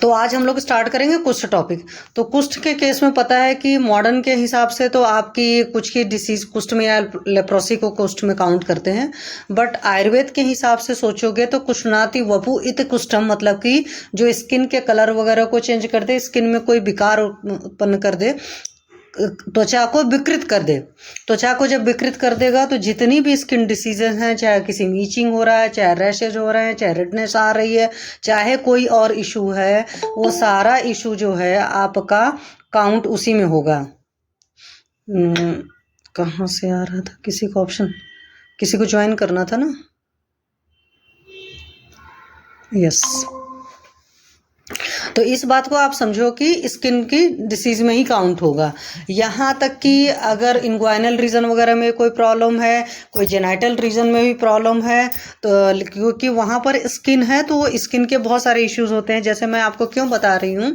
तो आज हम लोग स्टार्ट करेंगे कुष्ठ टॉपिक। तो कुष्ठ के केस में पता है कि मॉडर्न के हिसाब से तो आपकी कुछ की डिसीज कुष्ठ में या लेप्रोसी को कुष्ठ में काउंट करते हैं, बट आयुर्वेद के हिसाब से सोचोगे तो कुष्ठनाति वपु इत कुष्ठम, मतलब कि जो स्किन के कलर वगैरह को चेंज कर दे, स्किन में कोई विकार उत्पन्न कर दे, त्वचा को विकृत कर दे। त्वचा को जब विकृत कर देगा तो जितनी भी स्किन डिसीजेज हैं, चाहे किसी में ईचिंग हो रहा है, चाहे रैशेज हो रहे हैं, चाहे रेडनेस आ रही है, चाहे कोई और इशू है, वो सारा इशू जो है आपका काउंट उसी में होगा। कहाँ से आ रहा था, किसी को ऑप्शन, किसी को ज्वाइन करना था ना, यस। तो इस बात को आप समझो कि स्किन की डिसीज में ही काउंट होगा। यहाँ तक कि अगर इंग्वाइनल रीजन वगैरह में कोई प्रॉब्लम है, कोई जेनाइटल रीजन में भी प्रॉब्लम है, तो क्योंकि वहाँ पर स्किन है तो स्किन के बहुत सारे इश्यूज होते हैं। जैसे मैं आपको क्यों बता रही हूँ,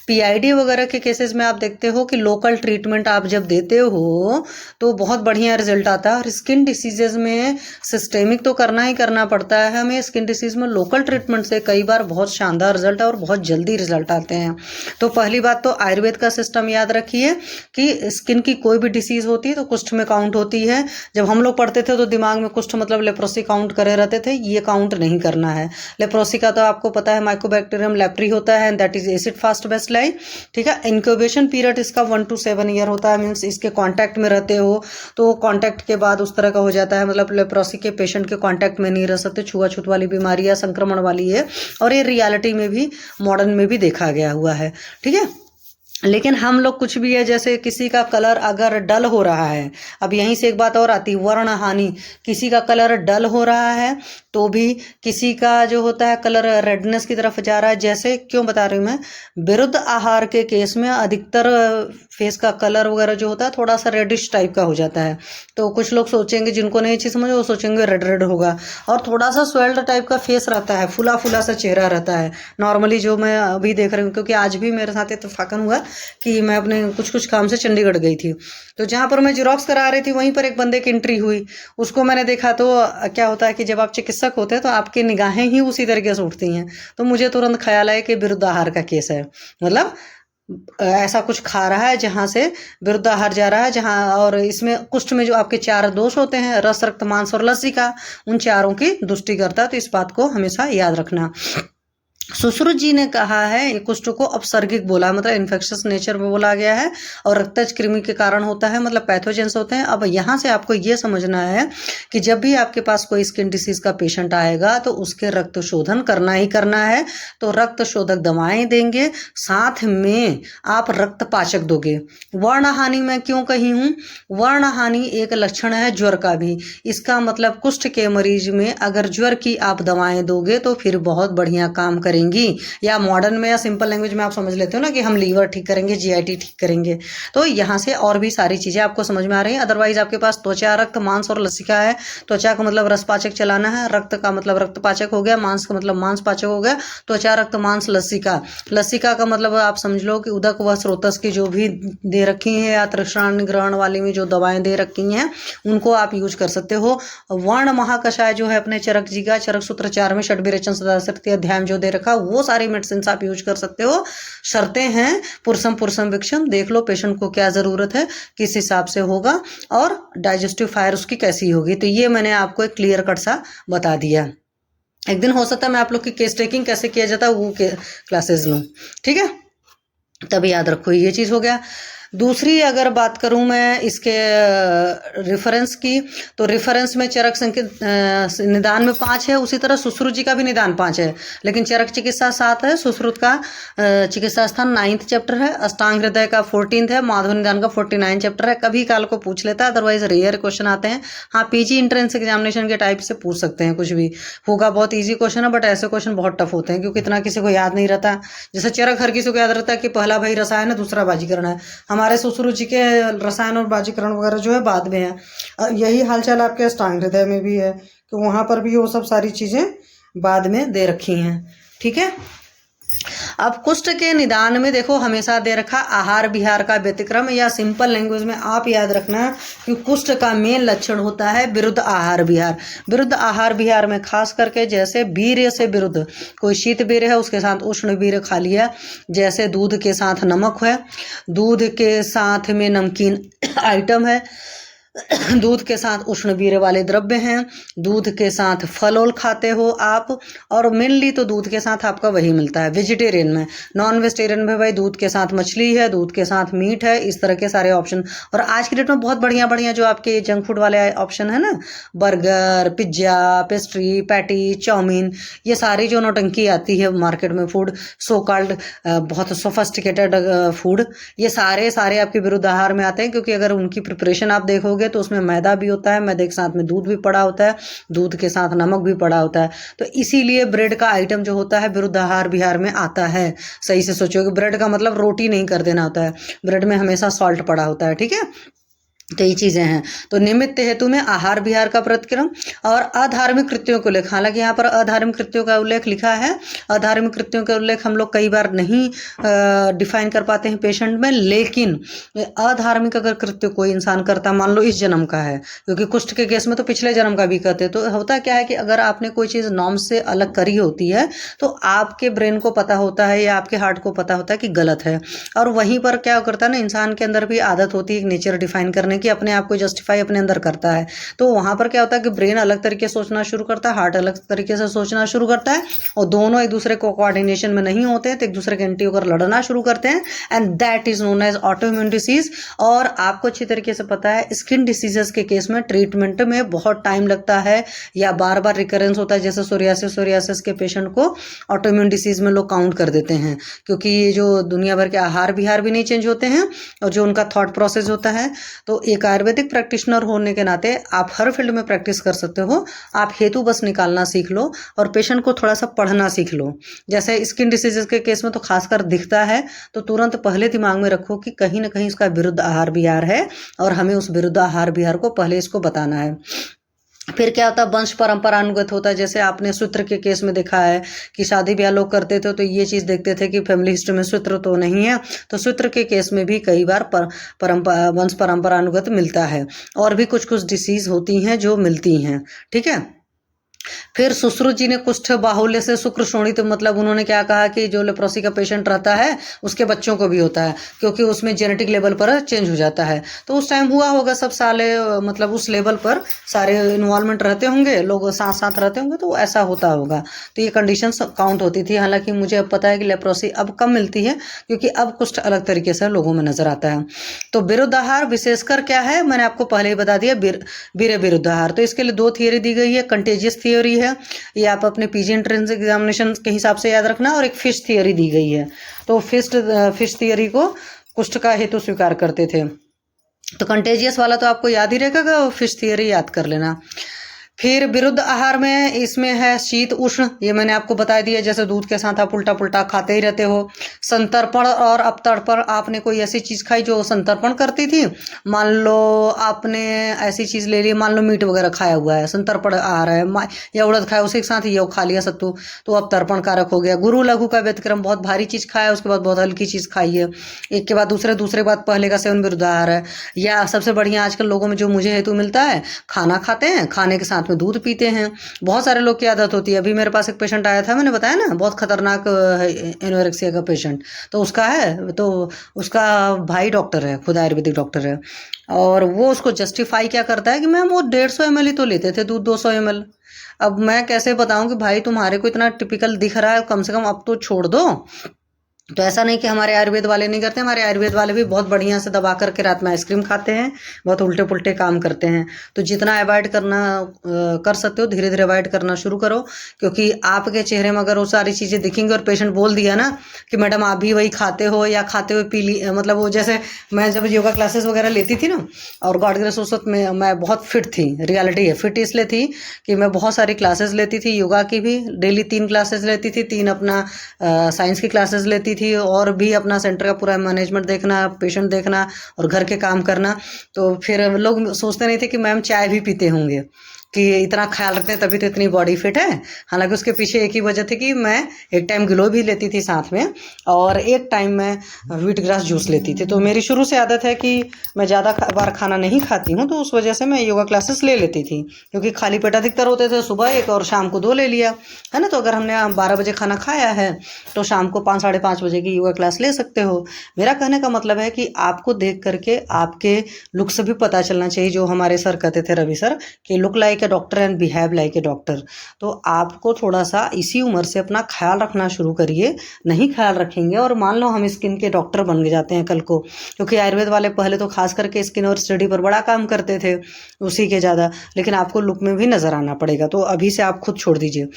पीआईडी वगैरह के केसेस में आप देखते हो कि लोकल ट्रीटमेंट आप जब देते हो तो बहुत बढ़िया रिजल्ट आता है, और स्किन डिसीजेज में सिस्टेमिक तो करना ही करना पड़ता है हमें। स्किन डिसीज में लोकल ट्रीटमेंट से कई बार बहुत शानदार रिजल्ट और बहुत जल्दी रिजल्ट आते हैं। तो पहली बात तो आयुर्वेद का सिस्टम याद रखिए कि स्किन की कोई भी डिसीज होती है तो कुष्ठ में काउंट होती है। जब हम लोग पढ़ते थे तो दिमाग में कुष्ठ मतलब लेप्रोसी काउंट करे रहते थे, ये काउंट नहीं करना है। लेप्रोसी का तो आपको पता है माइकोबैक्टीरियम लेप्री होता है, that is acid fast bacilli, ठीक है। इंक्यूबेशन पीरियड इसका 1 to 7 ईयर होता है, मीन्स इसके कांटेक्ट में रहते हो तो कांटेक्ट के बाद उस तरह का हो जाता है, मतलब लेप्रोसी के पेशेंट के कांटेक्ट में नहीं रह सकते। छुआछूत वाली बीमारी या संक्रमण वाली है, और ये रियलिटी में भी मॉडर्न में भी देखा गया हुआ है, ठीक है। लेकिन हम लोग कुछ भी है, जैसे किसी का कलर अगर डल हो रहा है, अब यहीं से एक बात और आती है, वर्ण हानि। किसी का कलर डल हो रहा है तो भी किसी का जो होता है कलर रेडनेस की तरफ जा रहा है। जैसे क्यों बता रही हूँ मैं, विरुद्ध आहार के केस में अधिकतर फेस का कलर वगैरह जो होता है थोड़ा सा रेडिश टाइप का हो जाता है। तो कुछ लोग सोचेंगे, जिनको नहीं चीज़ समझ, वो सोचेंगे रेड रेड होगा, और थोड़ा सा स्वेल्ड टाइप का फेस रहता है, फुला फुला सा चेहरा रहता है नॉर्मली, जो मैं अभी देख रही हूँ। क्योंकि आज भी मेरे साथ इत्तेफाकन हुआ कि मैं अपने कुछ काम से चंडीगढ़ गई थी, तो जहाँ पर मैं जेरोक्स करा रही थी वहीं पर एक बंदे की एंट्री हुई। उसको मैंने देखा तो क्या होता है कि जब आप चिकित्सक होते हैं तो आपकी निगाहें ही उसी तरीके से उठती हैं। तो मुझे तुरंत ख्याल आया कि विरुद्ध आहार का केस है, मतलब ऐसा कुछ खा रहा है जहाँ से विरुद्ध आहार जा रहा है, जहाँ, और इसमें कुष्ठ में जो आपके 4 दोष होते हैं, रस, रक्त, मांस और लसिका, उन चारों की दुष्टि करता है। तो इस बात को हमेशा याद रखना। सुश्रुत जी ने कहा है कुष्ठ को अपसर्गिक बोला, मतलब इन्फेक्शस नेचर में बोला गया है, और रक्तज कृमि के कारण होता है, मतलब पैथोजेंस होते हैं। अब यहाँ से आपको ये समझना है कि जब भी आपके पास कोई स्किन डिसीज का पेशेंट आएगा तो उसके रक्त शोधन करना ही करना है। तो रक्त शोधक दवाएं देंगे, साथ में आप रक्त पाचक दोगे। वर्ण हानि मैं क्यों कही हूँ, वर्ण हानि एक लक्षण है ज्वर का भी। इसका मतलब कुष्ठ के मरीज में अगर ज्वर की आप दवाएं दोगे तो फिर बहुत बढ़िया काम करेंगे, या मॉडर्न में या सिंपल लैंग्वेज में आप समझ लेते हो ना कि हम लीवर ठीक करेंगे, जीआईटी ठीक करेंगे। तो यहाँ से और भी सारी चीजें आपको समझ में आ रही हैं। अदरवाइज आपके पास त्वचा, रक्त, मांस और लसिका है। त्वचा का मतलब रसपाचक चलाना है, रक्त का मतलब रक्तपाचक हो गया, मांस का मतलब मांसपाचक हो गया। त्वचा, रक्त, मांस, लसिका। लसिका का मतलब आप समझ लो कि उदक व स्रोतस की जो भी दे रखी है, या तृष्णा निग्रहण वाली में जो दवाएं दे रखी हैं उनको आप यूज कर सकते हो। वर्ण महाकषाय जो है अपने चरक जी का, चरक सूत्र 4 में षड्विरेचन सदाशक्ति अध्याय जो दे रखा, वो सारी मेडिसिन आप यूज कर सकते हो। शर्तें हैं पुरुषम विक्षम, देख लो पेशेंट को क्या जरूरत है, किस हिसाब से होगा, और डाइजेस्टिव फायर उसकी कैसी होगी। तो ये मैंने आपको एक क्लियर कट सा बता दिया। एक दिन हो सकता है मैं आप लोग की केस टेकिंग कैसे किया जाता है वो क्लासेस लूँ, ठीक है। तब याद रखो ये चीज हो गया। दूसरी अगर बात करूं मैं इसके रेफरेंस की, तो रेफरेंस में चरक निदान में 5 है, उसी तरह सुश्रुत जी का भी निदान 5 है, लेकिन चरक चिकित्सा 7 है, सुश्रुत का चिकित्सा स्थान 9th चैप्टर है, अष्टांग हृदय का 14th है, माधव निदान का 49 चैप्टर है। कभी काल को पूछ लेता है, अदरवाइज रेयर क्वेश्चन आते हैं। हाँ, पीजी इंट्रेंस एग्जामिनेशन के टाइप से पूछ सकते हैं, कुछ भी होगा, बहुत ईजी क्वेश्चन है, बट ऐसे क्वेश्चन बहुत टफ होते हैं क्योंकि इतना किसी को याद नहीं रहता। जैसे चरक हर किसी को याद रहता है कि पहला भाई रसायन है, दूसरा बाजीकरण है। हमारे सुश्रुत जी के रसायन और बाजीकरण वगैरह जो है बाद में है। यही हालचाल आपके अष्टांग हृदय में भी है कि वहाँ पर भी वो सब सारी चीज़ें बाद में दे रखी हैं, ठीक है। अब कुष्ठ के निदान में देखो हमेशा दे रखा आहार विहार का व्यतिक्रम, या सिंपल लैंग्वेज में आप याद रखना कि कुष्ठ का मेन लक्षण होता है विरुद्ध आहार विहार। विरुद्ध आहार विहार में खास करके जैसे वीर्य से विरुद्ध, कोई शीत वीर्य है उसके साथ उष्ण वीर्य खा लिया, जैसे दूध के साथ नमक है, दूध के साथ में नमकीन आइटम है, दूध के साथ उष्ण वीर्य वाले द्रव्य हैं, दूध के साथ फल ओल खाते हो आप, और मेनली तो दूध के साथ आपका वही मिलता है वेजिटेरियन में। नॉन वेजिटेरियन में भाई दूध के साथ मछली है, दूध के साथ मीट है, इस तरह के सारे ऑप्शन। और आज की डेट में बहुत बढ़िया बढ़िया जो आपके जंक फूड वाले ऑप्शन है ना, burger, pizza, pastry, patty, chow mein, ये सारी जो नौटंकी आती है मार्केट में फूड, सो कॉल्ड बहुत सोफिस्टिकेटेड फूड, ये सारे सारे आपके विरुद्ध आहार में आते हैं, क्योंकि अगर उनकी प्रिपरेशन आप देखोगे तो उसमें मैदा भी होता है, मैदे के साथ में दूध भी पड़ा होता है, दूध के साथ नमक भी पड़ा होता है। तो इसीलिए ब्रेड का आइटम जो होता है विरुद्ध आहार विहार में आता है। सही से सोचो कि ब्रेड का मतलब रोटी नहीं कर देना होता है, ब्रेड में हमेशा सॉल्ट पड़ा होता है, ठीक है। तो ये चीज़ें हैं। तो निमित्त हेतु में आहार विहार का प्रतिक्रम और अधार्मिक कृत्यों को उल्लेख, हालांकि यहाँ पर अधार्मिक कृत्यों का उल्लेख लिखा है, अधार्मिक कृत्यों का उल्लेख हम लोग कई बार नहीं डिफाइन कर पाते हैं पेशेंट में, लेकिन अधार्मिक अगर कृत्य कोई इंसान करता, मान लो इस जन्म का है, क्योंकि कुष्ठ के केस में तो पिछले जन्म का भी करते, तो होता क्या है कि अगर आपने कोई चीज़ नॉर्म से अलग करी होती है तो आपके ब्रेन को पता होता है या आपके हार्ट को पता होता है कि गलत है, और वहीं पर क्या करता है ना, इंसान के अंदर भी आदत होती है नेचर डिफाइन करने कि अपने आप को जस्टिफाई अपने अंदर करता है। तो वहां पर क्या होता है कि ब्रेन अलग तरीके से सोचना शुरू करता है, हार्ट अलग तरीके से सोचना शुरू करता है, और दोनों एक दूसरे को कोऑर्डिनेशन में नहीं होते हैं, तो एक दूसरे के एंटी होकर लड़ना शुरू करते हैं, and that is known as autoimmune disease. और आपको अच्छी तरीके से पता है स्किन डिसीजेस के केस में ट्रीटमेंट में बहुत टाइम लगता है या बार बार रिकरेंस होता है, जैसे सोरियासिस के पेशेंट को ऑटोइम्यून डिसीज में लोग काउंट कर देते हैं, क्योंकि ये जो दुनिया भर के आहार विहार भी नहीं चेंज होते हैं और जो उनका थॉट प्रोसेस होता है। तो एक आयुर्वेदिक प्रैक्टिशनर होने के नाते आप हर फील्ड में प्रैक्टिस कर सकते हो, आप हेतु बस निकालना सीख लो और पेशेंट को थोड़ा सा पढ़ना सीख लो। जैसे स्किन डिसीजेस के केस में तो खासकर दिखता है, तो तुरंत पहले दिमाग में रखो कि कहीं ना कहीं इसका विरुद्ध आहार विहार है और हमें उस विरुद्ध आहार विहार को पहले इसको बताना है। फिर क्या होता है, वंश परंपरानुगत होता है। जैसे आपने सूत्र के केस में देखा है कि शादी ब्याह लोग करते थे तो ये चीज़ देखते थे कि फैमिली हिस्ट्री में सूत्र तो नहीं है, तो सूत्र के केस में भी कई बार वंश परंपरानुगत मिलता है, और भी कुछ कुछ डिसीज होती हैं जो मिलती हैं, ठीक है। फिर सुश्रुत जी ने कुष्ठ बाहुल्य से शुक्र शोणित, तो मतलब उन्होंने क्या कहा कि जो लेप्रोसी का पेशेंट रहता है उसके बच्चों को भी होता है, क्योंकि उसमें जेनेटिक लेवल पर चेंज हो जाता है। तो उस टाइम हुआ होगा, सब साले मतलब उस लेवल पर सारे इन्वॉल्वमेंट रहते होंगे, लोग साथ साथ रहते होंगे, तो ऐसा होता होगा। तो ये कंडीशन काउंट होती थी। हालांकि मुझे अब पता है कि लेप्रोसी अब कम मिलती है, क्योंकि अब कुष्ठ अलग तरीके से लोगों में नजर आता है। तो विरुद्ध आहार विशेषकर क्या है, मैंने आपको पहले ही बता दिया, वीर्य विरुद्ध आहार। तो इसके लिए दो थियरी दी गई है, कंटेजियस थियरी है, ये आप अपने पीजी एंट्रेंस एग्जामिनेशन के हिसाब से याद रखना, और एक फिश थियरी दी गई है। तो फिश थियरी को कुष्ठ का हेतु स्वीकार करते थे। तो कंटेजियस वाला तो आपको याद ही रहेगा, फिश थियरी याद कर लेना। फिर विरुद्ध आहार में इसमें है शीत उष्ण, ये मैंने आपको बता दिया, जैसे दूध के साथ आप उल्टा पुल्टा खाते ही रहते हो। संतर्पण और अपतर्पण, आपने कोई ऐसी चीज़ खाई जो संतर्पण करती थी, मान लो आपने ऐसी चीज़ ले ली, मान लो मीट वगैरह खाया हुआ है, संतर्पण आहार है, या उड़द खाया उसी के साथ ये खा लिया सत्तू, तो अपतर्पण कारक हो गया। गुरु लघु का व्यतिक्रम, बहुत भारी चीज़ खाया उसके बाद बहुत हल्की चीज़ खाई है, एक के बाद दूसरे बाद पहले का सेवन विरुद्ध आहार है। या सबसे बढ़िया आजकल लोगों में जो मुझे हेतु मिलता है, खाना खाते हैं, खाने के साथ में दूध पीते हैं। बहुत सारे लोग की आदत होती है। अभी मेरे पास एक पेशेंट आया था, मैंने बताया ना, बहुत खतरनाक एनोरेक्सिया का पेशेंट, तो उसका है, तो उसका भाई डॉक्टर है, खुद आयुर्वेदिक डॉक्टर है, और वो उसको जस्टिफाई क्या करता है कि मैम वो 150 ml ही तो लेते थे दूध, 200 ml। अब मैं कैसे बताऊं कि भाई तुम्हारे को इतना टिपिकल दिख रहा है, कम से कम अब तो छोड़ दो। तो ऐसा नहीं कि हमारे आयुर्वेद वाले नहीं करते, हमारे आयुर्वेद वाले भी बहुत बढ़िया से दबा करके रात में आइसक्रीम खाते हैं, बहुत उल्टे पुल्टे काम करते हैं। तो जितना अवॉइड करना कर सकते हो धीरे धीरे अवॉइड करना शुरू करो, क्योंकि आपके चेहरे में अगर वो सारी चीज़ें दिखेंगी और पेशेंट बोल दिया ना कि मैडम आप भी वही खाते हो या खाते हुए पी ली, मतलब वो जैसे मैं जब योगा क्लासेस वगैरह लेती थी ना, और गॉड ग्रेस उस वक्त में मैं बहुत फिट थी, रियलिटी है, फिट इसलिए थी कि मैं बहुत सारी क्लासेस लेती थी, योगा की भी डेली 3 क्लासेस लेती थी, 3 अपना साइंस की क्लासेस लेती थी, और भी अपना सेंटर का पूरा मैनेजमेंट देखना, पेशेंट देखना और घर के काम करना। तो फिर लोग सोचते नहीं थे कि मैम चाय भी पीते होंगे, कि इतना ख्याल रखते हैं तभी तो इतनी बॉडी फिट है। हालांकि उसके पीछे एक ही वजह थी कि मैं एक टाइम ग्लो भी लेती थी साथ में, और एक टाइम मैं व्हीट ग्रास जूस लेती थी। तो मेरी शुरू से आदत है कि मैं ज़्यादा बार खाना नहीं खाती हूँ, तो उस वजह से मैं योगा क्लासेस ले लेती थी, क्योंकि खाली पेट अधिकतर होते थे, सुबह एक और शाम को 2 ले लिया, है ना। तो अगर हमने 12 बजे खाना खाया है तो शाम को 5 साढ़े 5 बजे की योगा क्लास ले सकते हो। मेरा कहने का मतलब है कि आपको देख करके आपके लुक से भी पता चलना चाहिए, जो हमारे सर कहते थे, रवि सर, कि look like a doctor and behave like a doctor. तो आपको थोड़ा सा इसी उम्र से अपना ख्याल रखना शुरू करिए। नहीं ख्याल रखेंगे और मान लो हम स्किन के डॉक्टर बन जाते हैं कल को, क्योंकि आयुर्वेद वाले पहले तो खास करके स्किन और स्टडी पर बड़ा काम करते थे, उसी के ज़्यादा, लेकिन आपको लुक में भी नज़र आना पड़ेगा। तो अभी से आप खुद छोड़ दीजिए।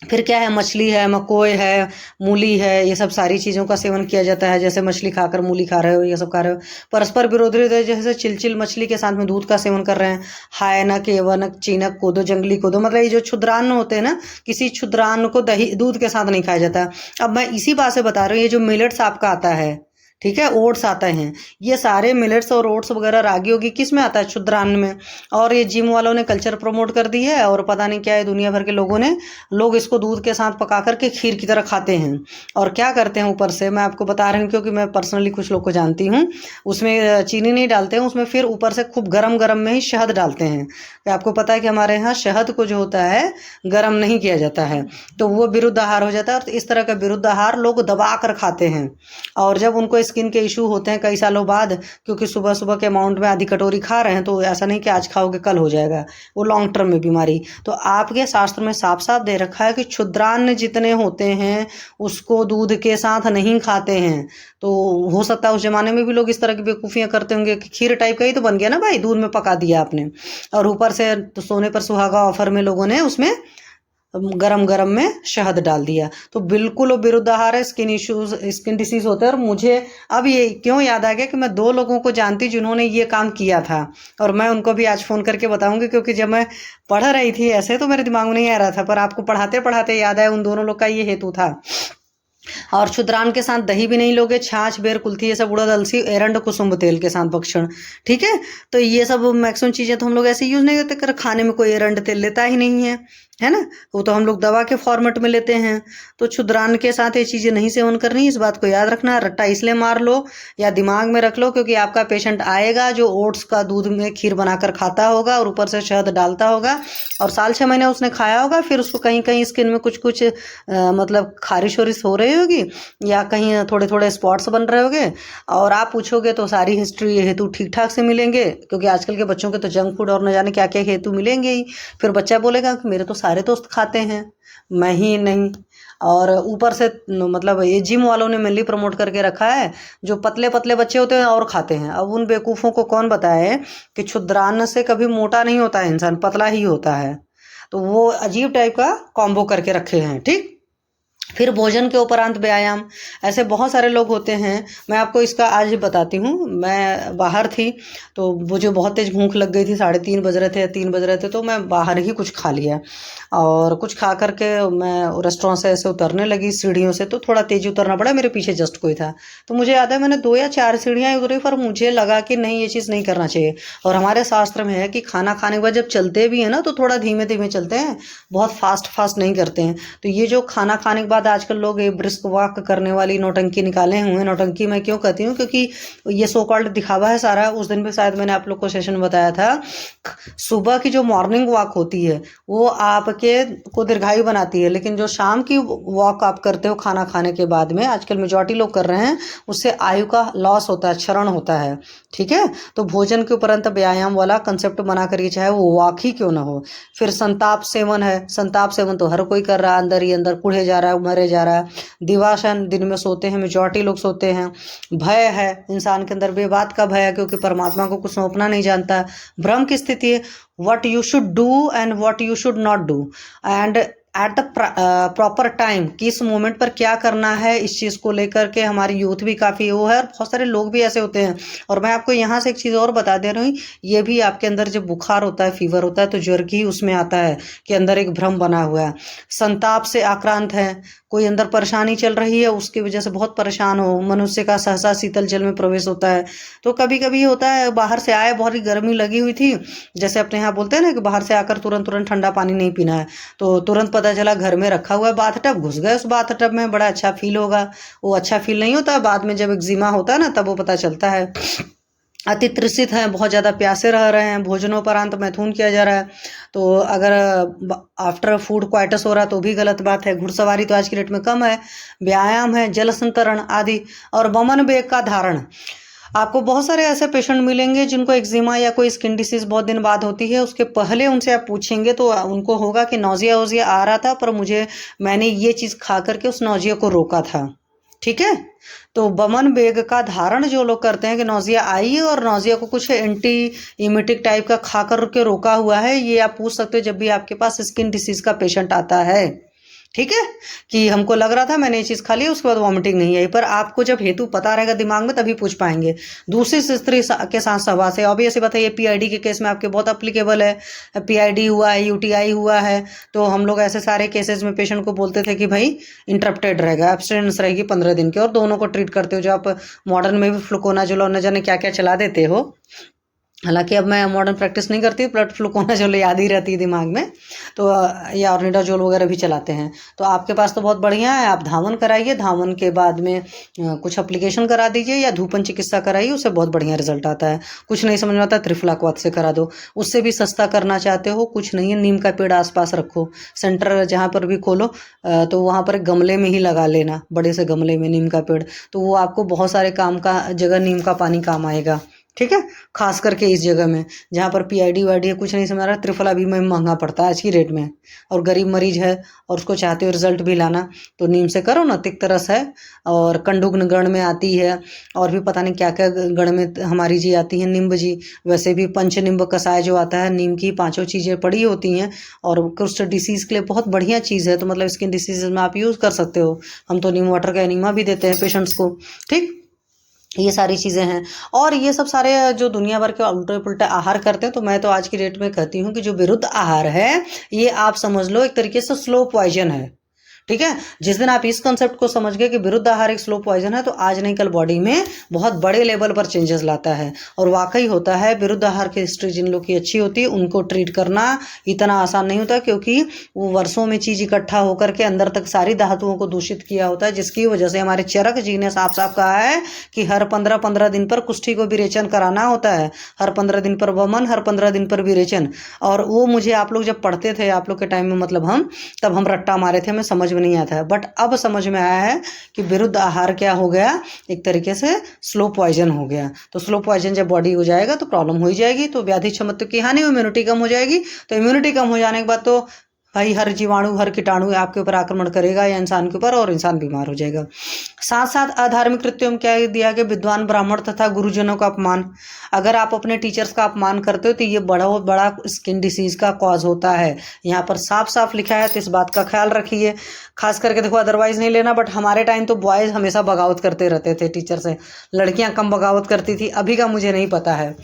फिर क्या है, मछली है, मकोई है, मूली है, ये सब सारी चीज़ों का सेवन किया जाता है। जैसे मछली खाकर मूली खा रहे हो, ये सब खा रहे हो, परस्पर विरोधी होते हैं। जैसे चिलचिल मछली के साथ में दूध का सेवन कर रहे हैं, हायनक, एवनक, चीनक, कोदो, जंगली कोदो, मतलब ये जो क्षुद्रान्न होते हैं ना, किसी क्षुद्रान्न को दही दूध के साथ नहीं खाया जाता। अब मैं इसी बात से बता रही हूँ, ये जो मिलेट्स आपका आता है, ठीक है, ओट्स आते हैं, ये सारे मिलेट्स और ओट्स वगैरह, रागी होगी, किस में आता है, क्षुद्रान्न में। और ये जिम वालों ने कल्चर प्रमोट कर दी है, और पता नहीं क्या है, दुनिया भर के लोग इसको दूध के साथ पका करके खीर की तरह खाते हैं। और क्या करते हैं ऊपर से, मैं आपको बता रही हूँ क्योंकि मैं पर्सनली कुछ लोग को जानती हूँ, उसमें चीनी नहीं डालते हैं, उसमें फिर ऊपर से खूब गरम गरम में ही शहद डालते हैं। कि आपको पता है कि हमारे यहाँ शहद को जो होता है गरम नहीं किया जाता है, तो वो विरुद्ध आहार हो जाता है। और इस तरह का विरुद्ध आहार लोग दबा कर खाते हैं, और जब उनको स्किन के इशू होते हैं कई सालों बाद, क्योंकि सुबह सुबह के अमाउंट में आधी कटोरी खा रहे हैं, तो ऐसा नहीं कि आज खाओगे कल हो जाएगा, वो लॉन्ग टर्म में बीमारी। तो आपके शास्त्र में साफ साफ दे रखा है कि क्षुद्रान्न जितने होते हैं उसको दूध के साथ नहीं खाते हैं। तो हो सकता है उस जमाने में भी लोग इस तरह की बेवकूफ़ियाँ करते होंगे कि खीर टाइप का ही तो बन गया ना भाई, दूध में पका दिया आपने, और ऊपर से तो सोने पर सुहागा ऑफर में लोगों ने उसमें गरम गरम में शहद डाल दिया। तो बिल्कुल वो विरुद्ध आहार है, स्किन इश्यूज, स्किन डिसीज होते हैं। और मुझे अब ये क्यों याद आ गया कि मैं 2 लोगों को जानती जिन्होंने ये काम किया था, और मैं उनको भी आज फ़ोन करके बताऊंगी, क्योंकि जब मैं पढ़ रही थी ऐसे तो मेरे दिमाग में नहीं आ रहा था, पर आपको पढ़ाते पढ़ाते याद आया, उन दोनों लोग का ये हेतु था। और क्षुद्रान्न के साथ दही भी नहीं लोगे, छाछ, बेर, कुल्थी, ये सब, उड़द, अलसी, एरंड, कुसुम्भ तेल के साथ भक्षण, ठीक है। तो ये सब मैक्सिमम चीज़ें तो हम लोग ऐसे यूज़ नहीं करते, कर खाने में कोई एरंड तेल लेता ही नहीं है ना, वो तो हम लोग दवा के फॉर्मेट में लेते हैं। तो क्षुद्रान्न के साथ ये चीज़ें नहीं सेवन करनी, इस बात को याद रखना। रट्टा इसलिए मार लो या दिमाग में रख लो, क्योंकि आपका पेशेंट आएगा जो ओट्स का दूध में खीर बनाकर खाता होगा और ऊपर से शहद डालता होगा, और साल 6 महीने उसने खाया होगा, फिर उसको कहीं कहीं स्किन में कुछ कुछ मतलब खारिश वारिश हो रही होगी, या कहीं थोड़े थोड़े स्पॉट्स बन रहे होंगे, और आप पूछोगे तो सारी हिस्ट्री हेतु ठीक ठाक से मिलेंगे, क्योंकि आजकल के बच्चों के तो जंक फूड और न जाने क्या क्या हेतु मिलेंगे ही। फिर बच्चा बोलेगा कि मेरे तो सारे दोस्त खाते हैं, मैं ही नहीं। और ऊपर से मतलब ये जिम वालों ने मेनली प्रमोट करके रखा है, जो पतले पतले बच्चे होते हैं और खाते हैं। अब उन बेवकूफ़ों को कौन बताए कि क्षुद्रान्न से कभी मोटा नहीं होता है इंसान, पतला ही होता है। तो वो अजीब टाइप का कॉम्बो करके रखे हैं, ठीक। फिर भोजन के उपरांत व्यायाम, ऐसे बहुत सारे लोग होते हैं। मैं आपको इसका आज बताती हूँ। मैं बाहर थी तो मुझे बहुत तेज़ भूख लग गई थी, 3:30 बज रहे थे या 3 बज रहे थे, तो मैं बाहर ही कुछ खा लिया, और कुछ खा करके मैं रेस्टोरेंट से ऐसे उतरने लगी सीढ़ियों से, तो थोड़ा तेज़ी उतरना पड़ा, मेरे पीछे जस्ट कोई था। तो मुझे याद है मैंने 2 या 4 सीढ़ियाँ उतरी, पर मुझे लगा कि नहीं, ये चीज़ नहीं करना चाहिए। और हमारे शास्त्र में है कि खाना खाने के बाद जब चलते भी हैं ना, तो थोड़ा धीमे धीमे चलते हैं, बहुत फास्ट नहीं करते हैं। तो ये जो खाना खाने के बाद आजकल लोग ये ब्रिस्क वॉक करने वाली नौटंकी निकाले हुए हैं, नौटंकी मैं क्यों कहती हूँ, क्योंकि ये सो कॉल्ड दिखावा है सारा। उस दिन भी शायद मैंने आप लोग को सेशन बताया था, सुबह की जो मॉर्निंग वॉक होती है वो आपके को दीर्घायु बनाती है, लेकिन जो शाम की वॉक आप करते हो खाना खाने के बाद में, आजकल मेजॉरिटी लोग कर रहे हैं, उससे आयु का लॉस होता है, क्षरण होता है, ठीक है। तो भोजन के उपरांत व्यायाम वाला कंसेप्ट बना करिए, चाहे वो वॉक ही क्यों ना हो। फिर संताप सेवन है, संताप सेवन तो हर कोई कर रहा है, अंदर ही अंदर कूढ़े जा रहा है, मरे जा रहा है। दिवासन, दिन में सोते हैं, मेजॉरिटी लोग सोते हैं। भय है, इंसान के अंदर बेबात का भय है, क्योंकि परमात्मा को कुछ सौंपना नहीं जानता। भ्रम की स्थिति है, what you should do and what you should not do, and at the proper time, किस मोमेंट पर क्या करना है, इस चीज़ को लेकर के हमारी यूथ भी काफ़ी वो है, और बहुत सारे लोग भी ऐसे होते हैं। और मैं आपको यहाँ से एक चीज़ और बता दे रही हूँ, ये भी आपके अंदर जब बुखार होता है, फीवर होता है, तो ज्वर की उसमें आता है कि अंदर एक भ्रम बना हुआ है। संताप से आक्रांत है कोई अंदर परेशानी चल रही है, उसकी वजह से बहुत परेशान हो, मनुष्य का सहसा शीतल जल में प्रवेश होता है। तो कभी कभी होता है बाहर से आए, बहुत ही गर्मी लगी हुई थी, जैसे अपने यहाँ बोलते हैं ना कि बाहर से आकर तुरंत तुरंत ठंडा पानी नहीं पीना है, तो तुरंत पता चला घर में रखा हुआ है बाथ टब, घुस गए उस बाथ टब में, बड़ा अच्छा फील होगा। वो अच्छा फील नहीं होता, बाद में जब एक्जिमा होता है ना तब वो पता चलता है। अति तृषित हैं, बहुत ज़्यादा प्यासे रह रहे हैं, भोजनोपरांत मैथुन किया जा रहा है, तो अगर आफ्टर फूड क्वाइटस हो रहा है तो भी गलत बात है। घुड़सवारी तो आज की डेट में कम है, व्यायाम है, जल संतरण आदि, और वमन वेग का धारण। आपको बहुत सारे ऐसे पेशेंट मिलेंगे जिनको एक्जिमा या कोई स्किन डिसीज बहुत दिन बाद होती है, उसके पहले उनसे आप पूछेंगे तो उनको होगा कि नौजिया वोजिया आ रहा था, पर मैंने ये चीज़ खा करके उस नौजिया को रोका था। ठीक है, तो वमन वेग का धारण जो लोग करते हैं कि नौजिया आई है और नौजिया को कुछ एंटी इमेटिक टाइप का खा कर के रोका हुआ है, ये आप पूछ सकते हो जब भी आपके पास स्किन डिसीज का पेशेंट आता है। ठीक है, कि हमको लग रहा था मैंने ये चीज़ खा ली, उसके बाद वॉमिटिंग नहीं आई, पर आपको जब हेतु पता रहेगा दिमाग में तभी पूछ पाएंगे। दूसरी स्त्री के साथ सहवास है, ऑब्वियसली बात है, ये पीआईडी के केस में आपके बहुत अप्लीकेबल है। पीआईडी हुआ है, यूटीआई हुआ है, तो हम लोग ऐसे सारे केसेस में पेशेंट को बोलते थे कि भाई इंटरप्टेड रहेगा, एब्सटेंस रहेगी 15 दिन की, और दोनों को ट्रीट करते हो। जो आप मॉडर्न में भी फ्लुकोनाजोल और न जाने क्या क्या चला देते हो, हालांकि अब मैं मॉडर्न प्रैक्टिस नहीं करती, ब्लड फ्लूकोनाजोल याद ही रहती है दिमाग में, तो या ऑर्निडाजोल वगैरह भी चलाते हैं। तो आपके पास तो बहुत बढ़िया है, आप धावन कराइए, धावन के बाद में कुछ एप्लीकेशन करा दीजिए या धूपन चिकित्सा कराइए, उससे बहुत बढ़िया रिजल्ट आता है। कुछ नहीं समझ में आता त्रिफलाक्वाथ से करा दो, उससे भी सस्ता करना चाहते हो कुछ नहीं है, नीम का पेड़ आसपास रखो, सेंटर जहाँ पर भी खोलो तो वहाँ पर गमले में ही लगा लेना, बड़े से गमले में नीम का पेड़, तो वो आपको बहुत सारे काम का जगह नीम का पानी काम आएगा। ठीक है, खास करके इस जगह में जहाँ पर पीआईडी वाईडी है, कुछ नहीं समझ रहा, त्रिफला भी में महंगा पड़ता है आज की रेट में, और गरीब मरीज है और उसको चाहते हो रिजल्ट भी लाना, तो नीम से करो ना। तिक्तरस है, और कंडुग्न गण में आती है, और भी पता नहीं क्या क्या गण में हमारी जी आती है, निम्ब जी, वैसे भी पंचनिम्ब कसाय जो आता है, नीम की 5 चीज़ें पड़ी होती हैं, और कुछ डिसीज़ के लिए बहुत बढ़िया चीज़ है, तो मतलब स्किन डिसीज में आप यूज़ कर सकते हो। हम तो नीम वाटर का एनिमा भी देते हैं पेशेंट्स को। ठीक, ये सारी चीज़ें हैं, और ये सब सारे जो दुनिया भर के उल्टे पुल्टे आहार करते हैं, तो मैं तो आज की डेट में कहती हूँ कि जो विरुद्ध आहार है ये आप समझ लो एक तरीके से स्लो पॉइजन है। ठीक है, जिस दिन आप इस कंसेप्ट को समझ गए कि विरुद्ध आहार एक स्लो पॉइजन है, तो आज नहीं कल बॉडी में बहुत बड़े लेवल पर चेंजेस लाता है। और वाकई होता है, विरुद्ध आहार की हिस्ट्री जिन लोग की अच्छी होती है उनको ट्रीट करना इतना आसान नहीं होता, क्योंकि वो वर्षों में चीज़ इकट्ठा होकर के अंदर तक सारी धातुओं को दूषित किया होता है, जिसकी वजह से हमारे चरक जी ने साफ साफ कहा है कि हर 15-15 दिन पर कुष्ठी को विरेचन कराना होता है, हर 15 दिन पर वमन, हर 15 दिन पर विरेचन। और वो मुझे आप लोग जब पढ़ते थे, आप लोग के टाइम में, मतलब तब हम रट्टा मारे थे, हमें समझ नहीं आता है, बट अब समझ में आया है कि विरुद्ध आहार क्या हो गया, एक तरीके से स्लो पॉइजन हो गया। तो स्लो पॉइजन जब बॉडी हो जाएगा तो प्रॉब्लम हो ही जाएगी, तो व्याधि क्षमता की हानि, इम्यूनिटी कम हो जाएगी, तो इम्यूनिटी कम हो जाने के बाद तो भाई हर जीवाणु हर कीटाणु आपके ऊपर आक्रमण करेगा या इंसान के ऊपर, और इंसान बीमार हो जाएगा। साथ साथ अधार्मिक कृत्यों में क्या दिया गया, विद्वान ब्राह्मण तथा गुरुजनों का अपमान। अगर आप अपने टीचर्स का अपमान करते हो तो ये बहुत बड़ा स्किन डिसीज का कॉज होता है, यहाँ पर साफ साफ लिखा है, तो इस बात का ख्याल रखिए। खास करके देखो, अदरवाइज नहीं लेना, बट हमारे टाइम तो बॉयज़ हमेशा बगावत करते रहते थे टीचर से, लड़कियां कम बगावत करती थी, अभी का मुझे नहीं पता है।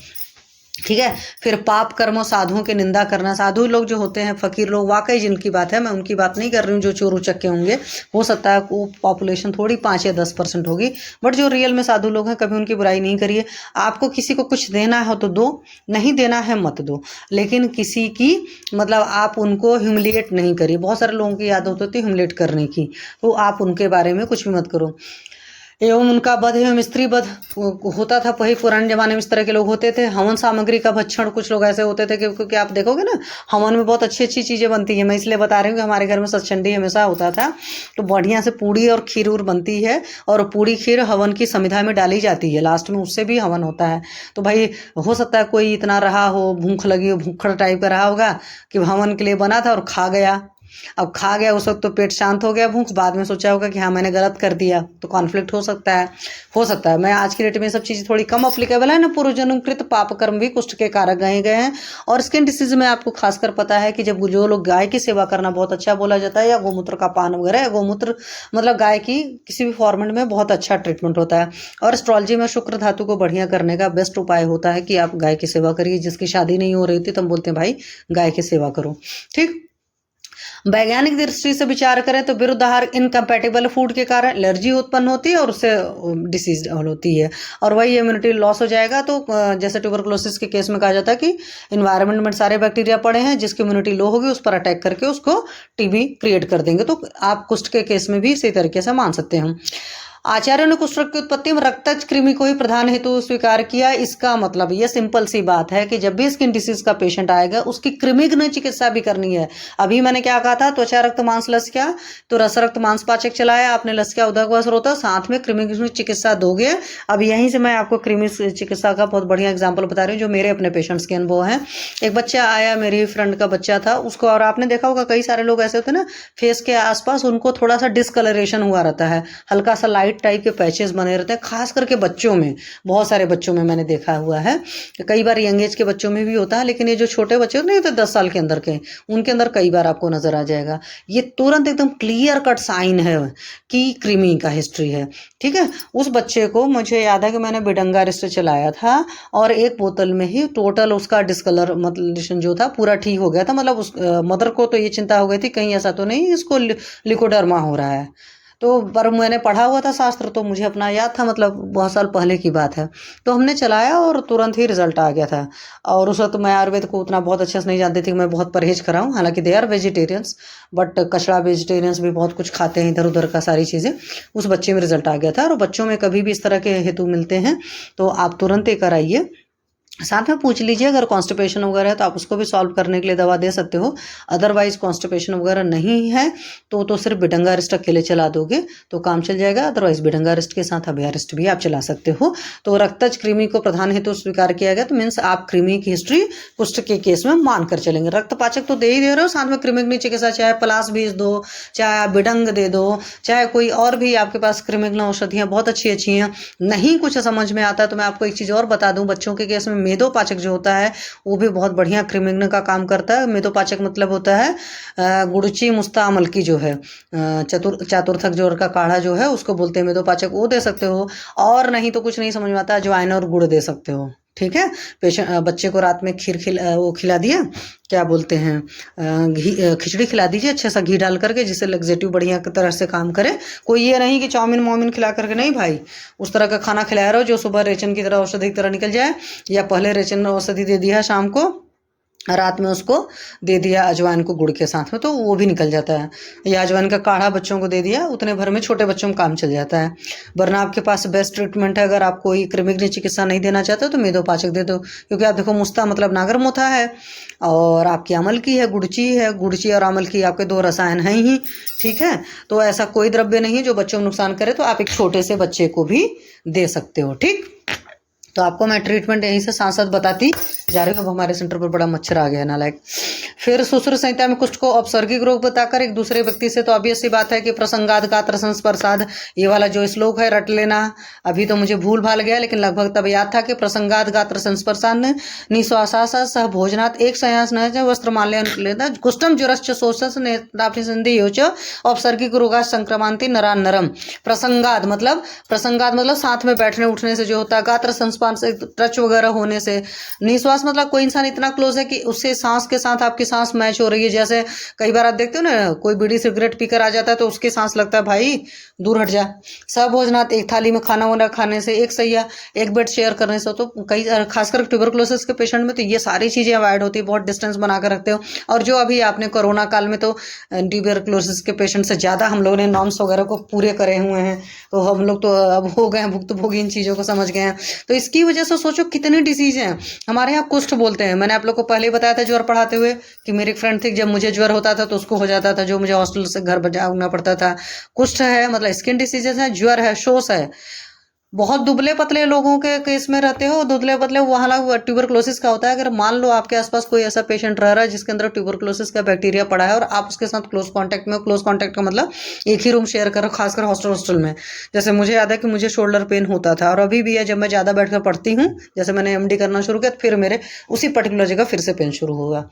ठीक है, फिर पाप कर्मों साधुओं की निंदा करना। साधु लोग जो होते हैं, फकीर लोग, वाकई जिनकी बात है, मैं उनकी बात नहीं कर रही हूँ जो चोर उचक्के होंगे, हो सकता है वो पॉपुलेशन थोड़ी 5 या 10% होगी, बट जो रियल में साधु लोग हैं, कभी उनकी बुराई नहीं करिए। आपको किसी को कुछ देना हो तो दो, नहीं देना है मत दो, लेकिन किसी की मतलब आप उनको ह्यूमिलिएट नहीं करिए। बहुत सारे लोगों की आदत होती है ह्यूमिलिएट करने की, तो आप उनके बारे में कुछ भी मत करो। एवं उनका वध एवं स्त्री वध होता था, वही पुराने जमाने में इस तरह के लोग होते थे। हवन सामग्री का भक्षण, कुछ लोग ऐसे होते थे क्योंकि आप देखोगे ना, हवन में बहुत अच्छी अच्छी चीज़ें बनती हैं। मैं इसलिए बता रही हूँ कि हमारे घर में सत्चंडी हमेशा होता था, तो बढ़िया से पूड़ी और खीर उर बनती है, और पूड़ी खीर हवन की समिधा में डाली जाती है, लास्ट में उससे भी हवन होता है। तो भाई हो सकता है कोई इतना रहा हो, भूख लगी हो, भूखड़ टाइप का रहा होगा कि हवन के लिए बना था और खा गया। अब खा गया, उस वक्त तो पेट शांत हो गया, भूख, बाद में सोचा होगा कि हाँ मैंने गलत कर दिया, तो कॉन्फ्लिक्ट हो सकता है। मैं आज की डेट में सब चीज़ें थोड़ी कम अप्लीकेबल है ना, पूर्व जन्मकृत पाप कर्म भी कुष्ठ के कारक गए गए हैं। और स्किन डिसीज में आपको खासकर पता है कि जब जो लोग गाय की सेवा करना बहुत अच्छा बोला जाता है, या गोमूत्र का पान वगैरह, या गोमूत्र मतलब गाय की किसी भी फॉर्मेट में बहुत अच्छा ट्रीटमेंट होता है। और एस्ट्रोलॉजी में शुक्र धातु को बढ़िया करने का बेस्ट उपाय होता है कि आप गाय की सेवा करिए। जिसकी शादी नहीं हो रही थी तो हम बोलते हैं भाई गाय की सेवा करो। ठीक, वैज्ञानिक दृष्टि से विचार करें तो विरुद्ध आहार इनकम्पैटिबल फूड के कारण एलर्जी उत्पन्न होती है और उससे डिसीज होती है, और वही इम्यूनिटी लॉस हो जाएगा। तो जैसे ट्यूबरकुलोसिस के केस में कहा जाता है कि इन्वायरमेंट में सारे बैक्टीरिया पड़े हैं, जिसकी इम्यूनिटी लो होगी उस पर अटैक करके उसको टीबी क्रिएट कर देंगे। तो आप कुष्ठ के केस में भी इसी तरीके से मान सकते हैं। आचार्यों ने कुष्ठ रोग की उत्पत्ति में रक्तज कृमि को ही प्रधान हेतु स्वीकार किया। इसका मतलब ये सिंपल सी बात है कि जब भी स्किन डिसीज का पेशेंट आएगा उसकी कृमिघ्न चिकित्सा भी करनी है। अभी मैंने क्या कहा था, त्वचा रक्त मांस लसिका, तो रस रक्त मांस पाचक चलाया आपने, लसिका उदक व स्रोता, साथ में कृमिघ्न चिकित्सा दोगे। अब यहीं से मैं आपको कृमि चिकित्सा का बहुत बढ़िया एग्जाम्पल बता रही हूँ जो मेरे अपने पेशेंट्स के अनुभव है। एक बच्चा आया, मेरी फ्रेंड का बच्चा था, उसको, और आपने देखा होगा कई सारे लोग ऐसे होते हैं ना फेस के आसपास उनको थोड़ा सा डिस्कलरेशन हुआ रहता है, हल्का सा लाइट टाइप के पैचेस बने रहते हैं, खास करके बच्चों में, बहुत सारे बच्चों में मैंने देखा हुआ है। कई बार यंग एज के बच्चों में भी होता है, लेकिन ये जो छोटे बच्चे होते हैं तो 10 साल के अंदर के, उनके अंदर कई बार आपको नजर आ जाएगा। ये तुरंत एकदम क्लियर कट साइन है कि कृमि का हिस्ट्री है। ठीक है, उस बच्चे को मुझे याद है कि मैंने बेडंगा रिस्ट चलाया था और एक बोतल में ही टोटल उसका डिस्कलर मतलब जो था पूरा ठीक हो गया था। मतलब उस मदर को तो ये चिंता हो गई थी कहीं ऐसा तो नहीं इसको लिकोडर्मा हो रहा है। तो पर मैंने पढ़ा हुआ था शास्त्र, तो मुझे अपना याद था, मतलब बहुत साल पहले की बात है। तो हमने चलाया और तुरंत ही रिजल्ट आ गया था। और उस वक्त मैं आयुर्वेद को उतना बहुत अच्छे से नहीं जानती थी कि मैं बहुत परहेज कराऊँ, हालांकि दे आर वेजिटेरियंस, बट कचड़ा वेजिटेरियंस भी बहुत कुछ खाते हैं इधर उधर का सारी चीज़ें। उस बच्चे में रिजल्ट आ गया था। और बच्चों में कभी भी इस तरह के हेतु मिलते हैं तो आप तुरंत ही कराइए। साथ में पूछ लीजिए अगर कॉन्स्टिपेशन वगैरह है तो आप उसको भी सॉल्व करने के लिए दवा दे सकते हो। अदरवाइज कॉन्स्टिपेशन वगैरह नहीं है तो सिर्फ बेडंगा रिस्ट अकेले चला दोगे तो काम चल जाएगा। अदरवाइज बेडंगा रिस्ट के साथ अभया रिस्ट भी आप चला सकते हो। तो रक्तज कृमि को प्रधान हेतु स्वीकार किया गया, तो मीन्स आप कृमि की हिस्ट्री कुष्ठ के केस में मानकर चलेंगे। रक्तपाचक तो दे ही दे रहे हो, साथ में कृमिघ्न चिकित्सा, चाहे पलास बीज दो, चाहे आप बिडंग दे दो, चाहे कोई और भी आपके पास कृमिघ्न औषधियाँ बहुत अच्छी अच्छी हैं। नहीं कुछ समझ में आता तो मैं आपको एक चीज़ और बता दूं, बच्चों के केस में मेदोपाचक जो होता है वो भी बहुत बढ़िया कृमिघ्न का काम करता है। मेदोपाचक मतलब होता है गुड़ची मुस्ता अमल की जो है चातुर्थक जोड़ का काढ़ा जो है उसको बोलते हैं मेदोपाचक, वो दे सकते हो। और नहीं तो कुछ नहीं समझ में आता, अजवाइन और गुड़ दे सकते हो। ठीक है, पेशेंट बच्चे को रात में खीर वो खिला दिया, क्या बोलते हैं घी खिचड़ी खिला दीजिए अच्छे सा घी डाल करके, जिससे लग्जेटिव बढ़िया की तरह से काम करे। कोई ये नहीं कि चाउमीन मोमिन खिला करके, नहीं भाई, उस तरह का खाना खिलाया रहो जो सुबह रेचन की तरह औषधि की तरह निकल जाए, या पहले रेचन औषधि दे दिया शाम को, रात में उसको दे दिया अजवाइन को गुड़ के साथ में, तो वो भी निकल जाता है। या अजवाइन का काढ़ा बच्चों को दे दिया, उतने भर में छोटे बच्चों में काम चल जाता है। वरना आपके पास बेस्ट ट्रीटमेंट है, अगर आप कोई कृमिघ्न चिकित्सा नहीं देना चाहते तो मेदोपाचक दे दो, क्योंकि आप देखो मुस्ता मतलब नागरमोथा है और आपकी अमल की है गुड़ची और अमल की आपके दो रसायन हैं ही। ठीक है, तो ऐसा कोई द्रव्य नहीं है जो बच्चों को नुकसान करे, तो आप एक छोटे से बच्चे को भी दे सकते हो। ठीक, तो आपको मैं ट्रीटमेंट यहीं से सांसद बताती जा रही हूँ। अब हमारे सेंटर पर बड़ा मच्छर आ गया नालायक। फिर सुश्रुत संहिता में कुष्ठ को औपसर्गिक रोग बताकर एक दूसरे व्यक्ति से, तो ऑब्वियस सी बात है कि प्रसंगाद गात्र संस्पर्शाद, ये वाला जो श्लोक है रट लेना। अभी तो मुझे भूल भाल गया, लेकिन लगभग तब याद था कि प्रसंगाद गात्र संस्पर्शाद निश्वासास सह भोजनात् एक संयास न वस्त्र माल्य कुष्ठम ज्वरश्च शोषस नेत्रापि संधि योच औपसर्गिक रोगा संक्रमंति नरान नरम। प्रसंगाद मतलब साथ में बैठने उठने से जो होता है, गात्र से टच वगैरह होने से, निश्वास मतलब कोई इंसान इतना क्लोज है कि उससे सांस के साथ आपकी सांस मैच हो रही है। जैसे कई बार आप देखते हो ना, कोई बीड़ी सिगरेट पीकर आ जाता है तो उसकी सांस लगता है भाई दूर हट जा। सब भोजनात, एक थाली में खाना वाना खाने से, एक सैया एक बेड शेयर करने से, तो कई खासकर ट्यूबरकुलोसिस के पेशेंट में तो ये सारी चीजें अवॉइड होती है, बहुत डिस्टेंस बनाकर रखते हो। और जो अभी आपने कोरोना काल में तो ट्यूबरकुलोसिस के पेशेंट से ज्यादा हम लोगों ने नॉर्म्स वगैरह को पूरे करे हुए हैं, तो हम लोग तो अब हो गए हैं भुक्तभोगी, इन चीजों को समझ गए हैं। तो इसकी वजह से सोचो कितनी डिसीज हैं। हमारे यहाँ कुष्ठ बोलते हैं, मैंने आप लोग को पहले ही बताया था ज्वर पढ़ाते हुए कि मेरी एक फ्रेंड थी, जब मुझे ज्वर होता था तो उसको हो जाता था, जो मुझे हॉस्टल से घर भागना पड़ता था। कुष्ठ है मतलब स्किन डिसीजेस है, ज्वर है, शोष है। बहुत दुबले पतले लोगों के केस में रहते हो, दुबले पतले, वहाँ ट्यूबरकुलोसिस का होता है। अगर मान लो आपके आसपास कोई ऐसा पेशेंट रह रहा है जिसके अंदर ट्यूबरकुलोसिस का बैक्टीरिया पड़ा है और आप उसके साथ क्लोज कांटेक्ट में हो, क्लोज कांटेक्ट का मतलब एक ही रूम शेयर करो, खासकर हॉस्टल में। जैसे मुझे याद है कि मुझे शोल्डर पेन होता था और अभी भी है, जब मैं ज़्यादा बैठ कर पढ़ती हूँ, जैसे मैंने MD करना शुरू किया तो फिर मेरे उसी पर्टिकुलर जगह फिर से पेन शुरू होगा।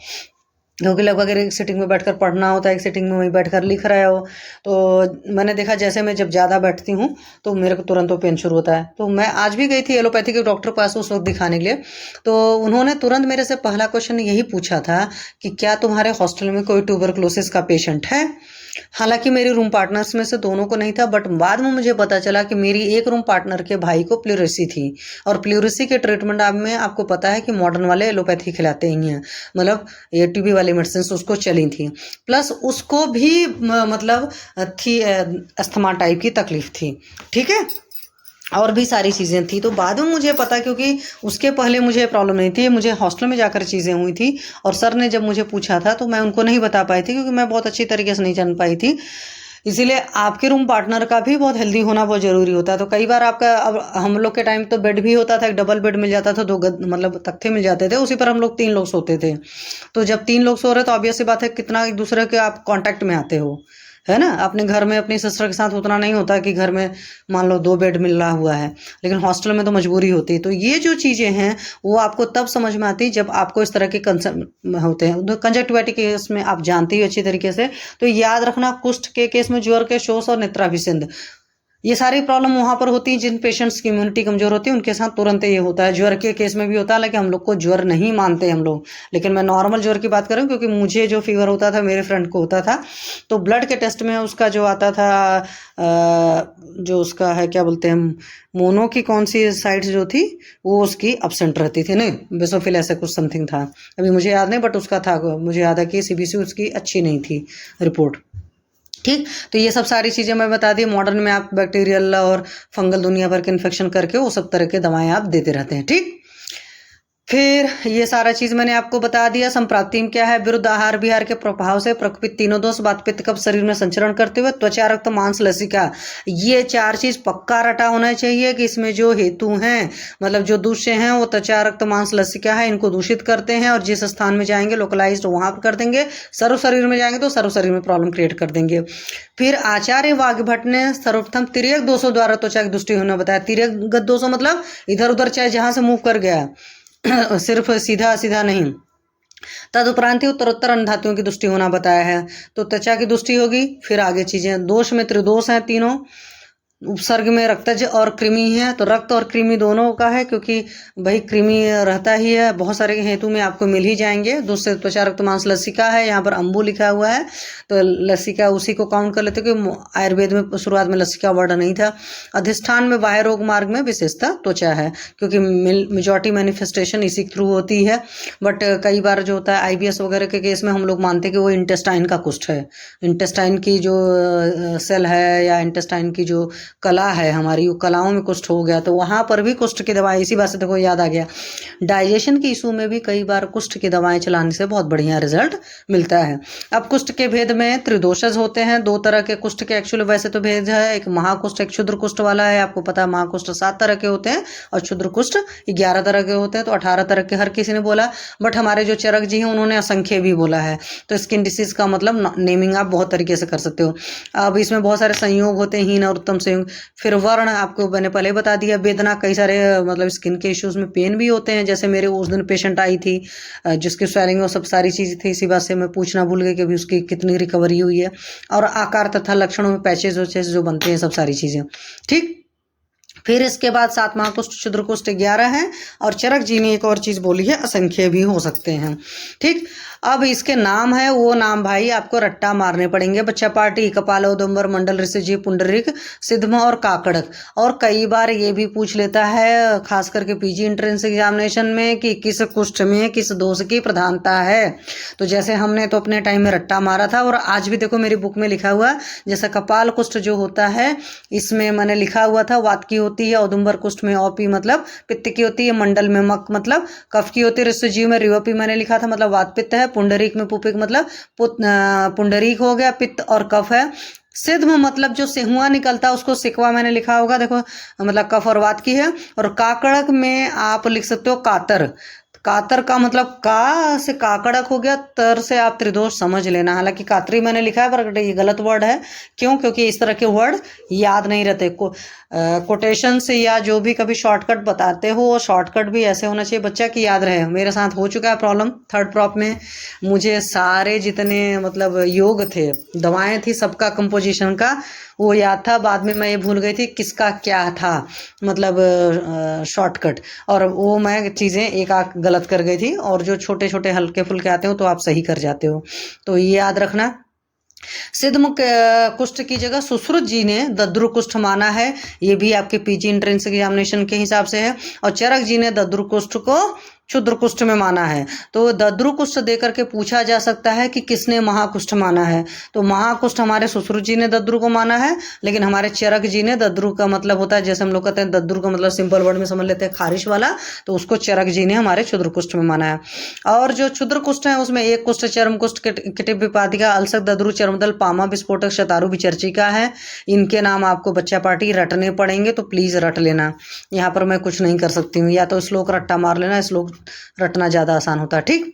क्योंकि लगभग एक सिटिंग में बैठकर पढ़ना होता है, एक सिटिंग में वहीं बैठकर लिख रहे हो। तो मैंने देखा जैसे मैं जब ज़्यादा बैठती हूँ तो मेरे को तुरंत वो पेन शुरू होता है। तो मैं आज भी गई थी एलोपैथी के डॉक्टर पास उस वक्त दिखाने के लिए। तो उन्होंने तुरंत मेरे से पहला क्वेश्चन यही पूछा था कि क्या तुम्हारे हॉस्टल में कोई ट्यूबरक्लोसिस का पेशेंट है। हालांकि मेरे रूम पार्टनर्स में से दोनों को नहीं था, बट बाद में मुझे पता चला कि मेरी एक रूम पार्टनर के भाई को प्लूरेसी थी। और प्लूरेसी के ट्रीटमेंट में आपको पता है कि मॉडर्न वाले एलोपैथी खिलाते ही हैं, मतलब ये टीबी वाली मेडिसिन उसको चली थी। प्लस उसको भी मतलब थी अस्थमा टाइप की तकलीफ थी, ठीक है, और भी सारी चीज़ें थी। तो बाद में मुझे पता, क्योंकि उसके पहले मुझे प्रॉब्लम नहीं थी, मुझे हॉस्टल में जाकर चीज़ें हुई थी। और सर ने जब मुझे पूछा था तो मैं उनको नहीं बता पाई थी, क्योंकि मैं बहुत अच्छी तरीके से नहीं जान पाई थी। इसीलिए आपके रूम पार्टनर का भी बहुत हेल्दी होना बहुत ज़रूरी होता है। तो कई बार आपका, अब हम लोग के टाइम तो बेड भी होता था, एक डबल बेड मिल जाता था, 2 मतलब तख्ते मिल जाते थे, उसी पर हम लोग 3 लोग सोते थे। तो जब 3 लोग सो रहे तो ऑब्वियस सी बात है कितना एक दूसरे के आप कांटेक्ट में आते हो, है ना। अपने घर में अपनी सिस्टर के साथ उतना नहीं होता कि घर में मान लो 2 बेड मिल रहा हुआ है, लेकिन हॉस्टल में तो मजबूरी होती है। तो ये जो चीज़ें हैं वो आपको तब समझ में आती जब आपको इस तरह के कंसर्न होते हैं। कंजक्टिविटी केस में आप जानते ही अच्छी तरीके से। तो याद रखना, कुष्ठ के केस में ज्वर के शोष और नेत्राभिसंध, ये सारी प्रॉब्लम वहाँ पर होती है जिन पेशेंट्स की इम्यूनिटी कमजोर होती है, उनके साथ तुरंत ये होता है। ज्वर के केस में भी होता है, लेकिन हम लोग को ज्वर नहीं मानते हम लोग, लेकिन मैं नॉर्मल ज्वर की बात कर रही हूँ, क्योंकि मुझे जो फीवर होता था मेरे फ्रेंड को होता था। तो ब्लड के टेस्ट में उसका जो आता था, जो उसका है क्या बोलते हैं, मोनो की कौन सी साइड जो थी वो उसकी अपसेंट रहती थी, नहीं बेसोफिल ऐसा कुछ समथिंग था, अभी मुझे याद नहीं, बट उसका था, मुझे याद है कि सीबीसी उसकी अच्छी नहीं थी रिपोर्ट, ठीक। तो ये सब सारी चीज़ें मैं बता दी। मॉडर्न में आप बैक्टीरियल और फंगल दुनिया भर के इन्फेक्शन करके वो सब तरह के दवाएं आप देते रहते हैं, ठीक। फिर ये सारा चीज मैंने आपको बता दिया। संप्राप्ति में क्या है, विरुद्ध आहार विहार के प्रभाव से प्रकोपित तीनों दोष वात पित्त कफ शरीर में संचरण करते हुए त्वचा रक्त मांस लसिका, ये 4 चीज पक्का रटा होना चाहिए कि इसमें जो हेतु हैं, मतलब जो दूषित हैं वो त्वचा रक्त मांस लसिका है, इनको दूषित करते हैं। और जिस स्थान में जाएंगे लोकलाइज्ड वहां पर कर देंगे, सर्व शरीर में जाएंगे तो सर्व शरीर में प्रॉब्लम क्रिएट कर देंगे। फिर आचार्य वाग्भट ने सर्वप्रथम तिर्यक दोषों द्वारा त्वचा की दृष्टि होना बताया। तिर्यक दोषों मतलब इधर उधर चाहे जहां से मूव कर गया, सिर्फ सीधा सीधा नहीं। तदुपरांत उत्तरोत्तर अन्य धातुओं की दृष्टि होना बताया है। तो त्वचा की दृष्टि होगी, फिर आगे चीजें। दोष में त्रिदोष हैं तीनों, उपसर्ग में रक्तज और कृमि है। तो रक्त और कृमि दोनों का है, क्योंकि भाई कृमि रहता ही है, बहुत सारे हेतु में आपको मिल ही जाएंगे। दूसरे त्वचा रक्त मांस लसिका है, यहाँ पर अम्बु लिखा हुआ है तो लसिका उसी को काउंट कर लेते, क्योंकि आयुर्वेद में शुरुआत में लसिका वर्ड नहीं था। अधिष्ठान में बाह्य रोग मार्ग में विशेषता त्वचा है, क्योंकि मेजॉरिटी मैनिफेस्टेशन इसी के थ्रू होती है। बट कई बार जो होता है IBS वगैरह के केस में हम लोग मानते हैं कि वो इंटेस्टाइन का कुष्ठ है, इंटेस्टाइन की जो सेल है या इंटेस्टाइन की जो कला है हमारी, वो कलाओं में कुष्ठ हो गया, तो वहां पर भी कुष्ठ की दवाएं, इसी बात से देखो याद आ गया, डाइजेशन की इशू में भी कई बार कुष्ठ की दवाएं चलाने से बहुत बढ़िया रिजल्ट मिलता है। अब कुष्ठ के भेद में त्रिदोषज होते हैं, 2 तरह के कुष्ठ के एक्चुअली वैसे तो भेद है, एक महाकुष्ठ एक क्षुद्र कुष्ठ वाला है। आपको पता है महाकुष्ठ 7 तरह के होते हैं और क्षुद्र कुष्ठ 11 तरह के होते हैं, तो 18 तरह के हर किसी ने बोला, बट हमारे जो चरक जी हैं उन्होंने असंख्य भी बोला है। तो स्किन डिसीज का मतलब नेमिंग आप बहुत तरीके से कर सकते हो। अब इसमें बहुत सारे संयोग होते हैं, हीन और उत्तम संयोग। फिर वर्ण आपको मैंने पहले बता दिया। वेदना, कई सारे मतलब स्किन के इश्यूज में पेन भी होते हैं, जैसे मेरे उस दिन पेशेंट आई थी जिसकी स्वेलिंग और सब सारी चीज़ थी, इसी बात से मैं पूछना भूल गई कि अभी उसकी कितनी रिकवरी हुई है। और आकार तथा लक्षणों में पैचेज वैचेज जो बनते हैं, सब सारी चीज़ें, ठीक। फिर इसके बाद 7 महाकुष्ठ क्षुद्र कुष्ठ 11 है, और चरक जी ने एक और चीज बोली है, असंख्य भी हो सकते हैं, ठीक। अब इसके नाम है, वो नाम भाई आपको रट्टा मारने पड़ेंगे। बच्चा पार्टी, कपाल, औदुंबर, मंडल, ऋषिजी, पुंडरीक, सिद्धम और काकड़क। और कई बार ये भी पूछ लेता है, खास करके PG एंट्रेंस एग्जामिनेशन में, कि किस कुष्ठ में किस दोष की प्रधानता है। तो जैसे हमने तो अपने टाइम में रट्टा मारा था, और आज भी देखो मेरी बुक में लिखा हुआ, जैसे कपाल कुष्ठ जो होता है इसमें मैंने लिखा हुआ था वात की होती है, औदुंबर कुष्ठ में औपी मतलब पित्त की होती है, मंडल में मक मतलब कफ की होती है, ऋषिजीव में रिवपी मैंने लिखा था मतलब वात पित्त है, पुंडरीक में पुपिक मतलब पुंडरीक हो गया, पित्त और कफ है। सिद्ध मतलब जो सेहुआ निकलता है उसको सिकवा मैंने लिखा होगा, देखो मतलब कफ और वात की है। और काकड़क में आप लिख सकते हो कातर, कातर का मतलब का से काकड़क हो गया, तर से आप त्रिदोष समझ लेना। हालांकि कातरी मैंने लिखा है पर ये गलत वर्ड है, क्यों, क्योंकि इस तरह के वर्ड याद नहीं रहते को। कोटेशन से या जो भी कभी शॉर्टकट बताते हो, वो शॉर्टकट भी ऐसे होना चाहिए बच्चा की याद रहे। मेरे साथ हो चुका है प्रॉब्लम थर्ड प्रॉप में, मुझे सारे जितने मतलब योग थे, दवाएं थी, सबका कंपोजिशन का वो याद था, बाद में मैं ये भूल गई थी किसका क्या था मतलब शॉर्टकट, और वो मैं चीज़ें एक आध गलत कर गई थी, और जो छोटे छोटे हल्के फुल्के आते हो तो आप सही कर जाते हो, तो ये याद रखना। सिद्धमुख कुष्ठ की जगह सुश्रुत जी ने दद्रु कुष्ठ माना है, ये भी आपके पीजी एंट्रेंस एग्जामिनेशन के हिसाब से है, और चरक जी ने दद्रु कुष्ठ को क्षुद्र कुष्ठ में माना है। तो दद्रु कुष्ठ देकर के पूछा जा सकता है कि किसने महाकुष्ठ माना है, तो महाकुष्ठ हमारे सुश्रुत जी ने दद्रु को माना है, लेकिन हमारे चरक जी ने, दद्रु का मतलब होता है जैसे हम लोग कहते हैं दद्रु का मतलब सिंपल वर्ड में समझ लेते हैं खारिश वाला, तो उसको चरक जी ने हमारे क्षुद्र कुष्ठ में माना है। और जो क्षुद्र कुष्ठ है उसमें एक कुष्ठ चर्म कुष्ठ, किटिप विपादिका, अल्सक, दद्रु, चर्मदल, पामा, विस्फोटक, शतारु, विचर्चिका है। इनके नाम आपको बच्चा पार्टी रटने पड़ेंगे, तो प्लीज रट लेना, यहाँ पर मैं कुछ नहीं कर सकती हूँ, या तो श्लोक रट्टा मार लेना, श्लोक रटना ज्यादा आसान होता है। ठीक,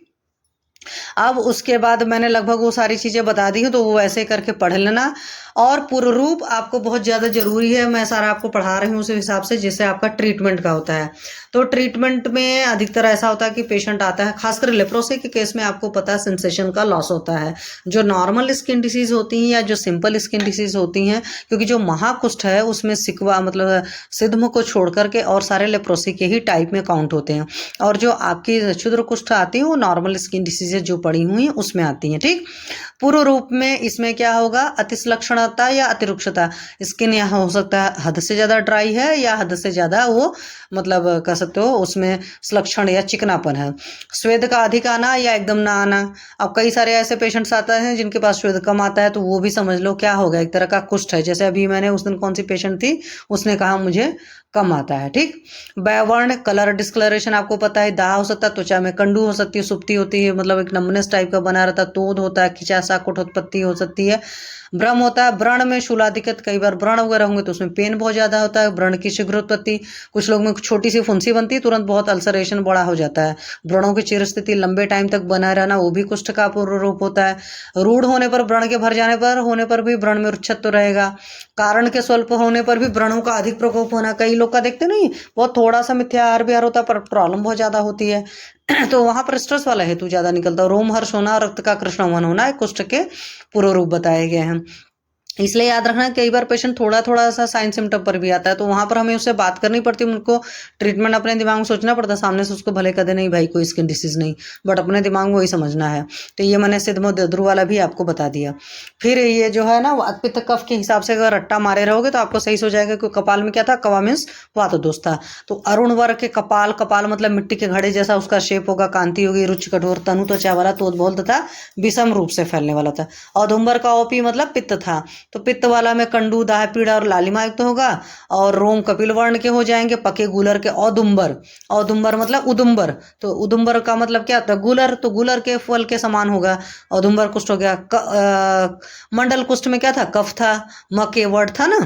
अब उसके बाद मैंने लगभग वो सारी चीजें बता दी हूँ, तो वो ऐसे करके पढ़ लेना। और पूर्व रूप आपको बहुत ज्यादा जरूरी है, मैं सारा आपको पढ़ा रही हूँ उस हिसाब से जैसे आपका ट्रीटमेंट का होता है। तो ट्रीटमेंट में अधिकतर ऐसा होता है कि पेशेंट आता है, खासकर लेप्रोसी के केस में आपको पता है सेंसेशन का लॉस होता है। जो नॉर्मल स्किन डिसीज होती हैं या जो सिंपल स्किन डिसीज होती हैं, क्योंकि जो महाकुष्ठ है उसमें सिकवा मतलब सिद्धमुख को छोड़ करके और सारे लेप्रोसी के ही टाइप में काउंट होते हैं, और जो आपकी क्षुद्र कुष्ठ आती है वो नॉर्मल स्किन डिसीजेज जो पड़ी हुई हैं उसमें आती हैं। ठीक, पूर्व रूप में इसमें क्या होगा, अतिश्लक्षणता या अतिरुक्षता, स्किन यहाँ हो सकता है हद से ज्यादा ड्राई है या हद से ज्यादा वो मतलब कह सकते हो उसमें सुलक्षण या चिकनापन है। स्वेद का अधिक आना या एकदम ना आना, अब कई सारे ऐसे पेशेंट्स आते हैं जिनके पास स्वेद कम आता है, तो वो भी समझ लो क्या होगा, एक तरह का कुष्ठ है। जैसे अभी मैंने उस दिन कौन सी पेशेंट थी, उसने कहा मुझे कम आता है। ठीक, वर्ण कलर डिस्कलरेशन आपको पता है, दाह हो सकता है, त्वचा में कंडू हो सकती है, सुप्ती होती है, मतलब एक नमनेस टाइप का बना रहता है, तोद होता है, खिंचा सा कुठोत्पत्ति हो सकती है, व्रण होता है, व्रण में शूलादिक्कत, कई बार व्रण वगैरह होंगे तो उसमें पेन बहुत ज्यादा होता है, व्रण की शीघ्रोत्पत्ति, कुछ लोग में छोटी सी फुंसी बनती है तुरंत बहुत अल्सरेशन बड़ा हो जाता है, व्रणों की चिर स्थिति लंबे टाइम तक बना रहना, वो भी कुष्ठ का पूर्व रूप होता है। रूढ़ होने पर, व्रण के भर जाने पर होने पर भी व्रण में रुच्छत्व रहेगा, कारण के स्वल्प होने पर भी व्रणों का अधिक प्रकोप होना, कई लोग का देखते नहीं बहुत थोड़ा सा मिथ्या आहार विहार होता है पर प्रॉब्लम बहुत ज्यादा होती है तो वहां पर स्ट्रेस वाला हेतु ज्यादा निकलता है। रोमहर्ष होना, रक्त का कृष्णवन होना कुष्ठ के पूर्व रूप बताए गए हैं। इसलिए याद रखना कई बार पेशेंट थोड़ा थोड़ा सा साइन सिम्टम पर भी आता है, तो वहां पर हमें उससे बात करनी पड़ती है, उनको ट्रीटमेंट अपने दिमाग में सोचना पड़ता है, सामने से उसको भले कदे नहीं भाई कोई स्किन डिसीज नहीं, बट अपने दिमाग में वही समझना है। तो ये मैंने सिद्धमुख दद्रु वाला भी आपको बता दिया। फिर ये जो है ना वात पित्त कफ के हिसाब से अगर रट्टा मारे रहोगे तो आपको सही हो जाएगा, क्योंकि कपाल में क्या था, कवा मीन्स वात दोष था, तो अरुण वर्ग के कपाल, कपाल मतलब मिट्टी के घड़े जैसा उसका शेप होगा, कांति होगी, रुचि कठोर, तनु त्वचा वाला, तोदबोल तथा विषम रूप से फैलने वाला था। औदुंबर का ओपी मतलब पित्त था, तो पित्त वाला में कंडू, दाह, पीड़ा और लालिमा युक्त होगा, और रोम कपिल वर्ण के हो जाएंगे, पके गूलर के, औदुंबर, औदुंबर मतलब उदुंबर, तो उदुंबर का मतलब क्या होता है, गूलर, तो गूलर के फल के समान होगा, औदुंबर कुष्ठ हो गया। मंडल कुष्ठ में क्या था, कफ था, म के वर्ड था ना,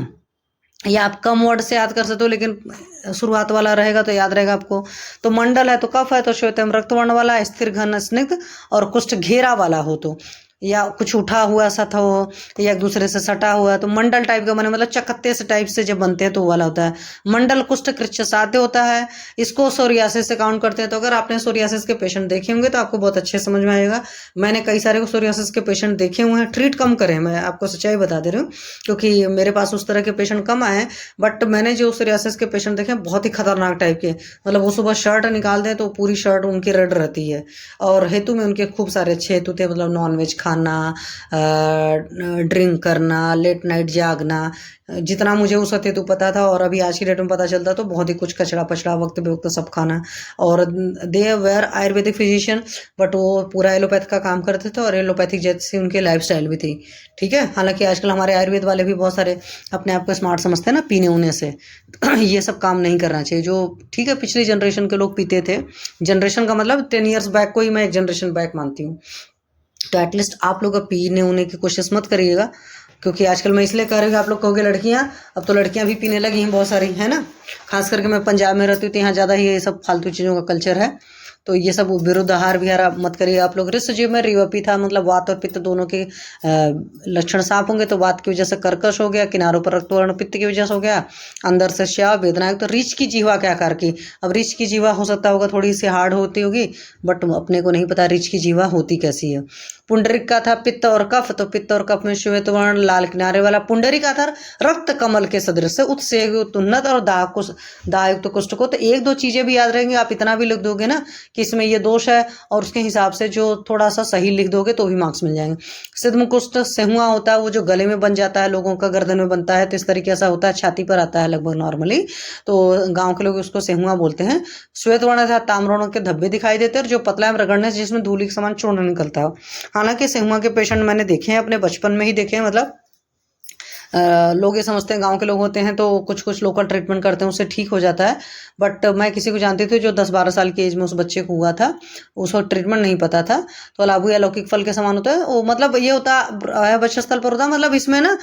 या आप कम वर्ड से याद कर सकते हो, लेकिन शुरुआत वाला रहेगा तो याद रहेगा आपको। तो मंडल है तो कफ है, तो श्वेतम रक्तवर्ण वाला, स्थिर घन स्निग्ध, और कुष्ठ घेरा वाला हो तो, या कुछ उठा हुआ सा था हो, या एक दूसरे से सटा हुआ, तो मंडल टाइप का बने मतलब चकत्ते से टाइप से जब बनते हैं तो वाला होता है। मंडल कुष्ठ कृच्छ साध्य होता है, इसको सोरियासिस से काउंट करते हैं। तो अगर आपने सोरियासिस के पेशेंट देखे होंगे तो आपको बहुत अच्छे समझ में आएगा। मैंने कई सारे सोरियासिस के पेशेंट देखे हुए हैं, ट्रीट कम करे, मैं आपको सच्चाई बता दे रही हूँ, क्योंकि मेरे पास उस तरह के पेशेंट कम आए, बट मैंने जो सोरियासिस के पेशेंट देखे बहुत ही खतरनाक टाइप के, मतलब वो सुबह शर्ट निकाल दें तो पूरी शर्ट उनकी रेड रहती है, और हेतु में उनके खूब सारे अच्छे हेतु थे, मतलब नॉनवेज खाना, ड्रिंक करना, लेट नाइट जागना, जितना मुझे उस वक्त हेतु पता था और अभी आज की डेट में पता चलता तो बहुत ही कुछ कचड़ा पचड़ा वक्त बेवक्त सब खाना। और they were Ayurvedic physician, but वो पूरा एलोपैथ का काम करते थे और एलोपैथिक जैसी उनकी लाइफस्टाइल भी थी। ठीक है, हालांकि आजकल हमारे आयुर्वेद वाले भी बहुत सारे अपने आप को स्मार्ट समझते हैं ना पीने उने से ये सब काम नहीं करना चाहिए। जो ठीक है पिछली जनरेशन के लोग पीते थे, जनरेशन का मतलब 10 ईयर्स बैक को ही मैं एक जनरेशन बैक मानती हूँ, तो एटलीस्ट आप लोग अब पीने उने की कोशिश मत करिएगा, क्योंकि आजकल मैं इसलिए कह रही हूँ आप लोग कहोगे लड़कियां, अब तो लड़कियां भी पीने लगी हैं बहुत सारी, है ना। खास करके मैं पंजाब में रहती हूँ तो यहाँ ज़्यादा ही ये सब फालतू चीज़ों का कल्चर है, तो ये सब विरुद्ध आहार विहार आप मत करिए आप लोग। ऋषजीव में रिवपी था, मतलब वात और पित्त दोनों के लक्षण साफ होंगे, तो वात की वजह से कर्कश हो गया, किनारों पर रक्तवर्ण पित्त की वजह से हो गया, अंदर से श्याव वेदना। तो रीछ की जीवा क्या आकार की, अब रीछ की जीवा हो सकता होगा थोड़ी सी हार्ड होती होगी, बट अपने को नहीं पता रीछ की जीवा होती कैसी है। पुंडरिक का था पित्त और कफ, तो पित्त और कफ में श्वेत वर्ण लाल किनारे वाला। पुंडरिक का था रक्त कमल के सदृश से उत्सेयुक्त उन्नत और दायुक्त कुष्ठ को। तो एक दो चीजें भी याद रहेंगी, आप इतना भी लिख दोगे ना कि इसमें ये दोष है, और उसके हिसाब से जो थोड़ा सा सही लिख दोगे तो भी मार्क्स मिल जाएंगे। सिद्ध कुष्ठ सेहुआ होता है, वो जो गले में बन जाता है, लोगों का गर्दन में बनता है, तो इस तरीके से होता है, छाती पर आता है लगभग नॉर्मली, तो गाँव के लोग उसको सेहुआ बोलते हैं। श्वेत वर्ण था ताम्रवर्ण के धब्बे दिखाई देते हैं, और जो पतला है रगड़ने से जिसमें धूली के समान चूर्ण निकलता है। हालांकि सेहुआ के पेशेंट मैंने देखे हैं, अपने बचपन में ही देखे हैं, मतलब लोग ये समझते हैं गांव के लोग होते हैं तो कुछ कुछ लोकल ट्रीटमेंट करते हैं उससे ठीक हो जाता है, बट मैं किसी को जानती थी जो 10-12 साल की एज में उस बच्चे को हुआ था, उसको ट्रीटमेंट नहीं पता था। तो लाबू या लौकिक फल के समान होता है वो, मतलब ये होता है वक्षस्थल पर होता है, मतलब इसमें ना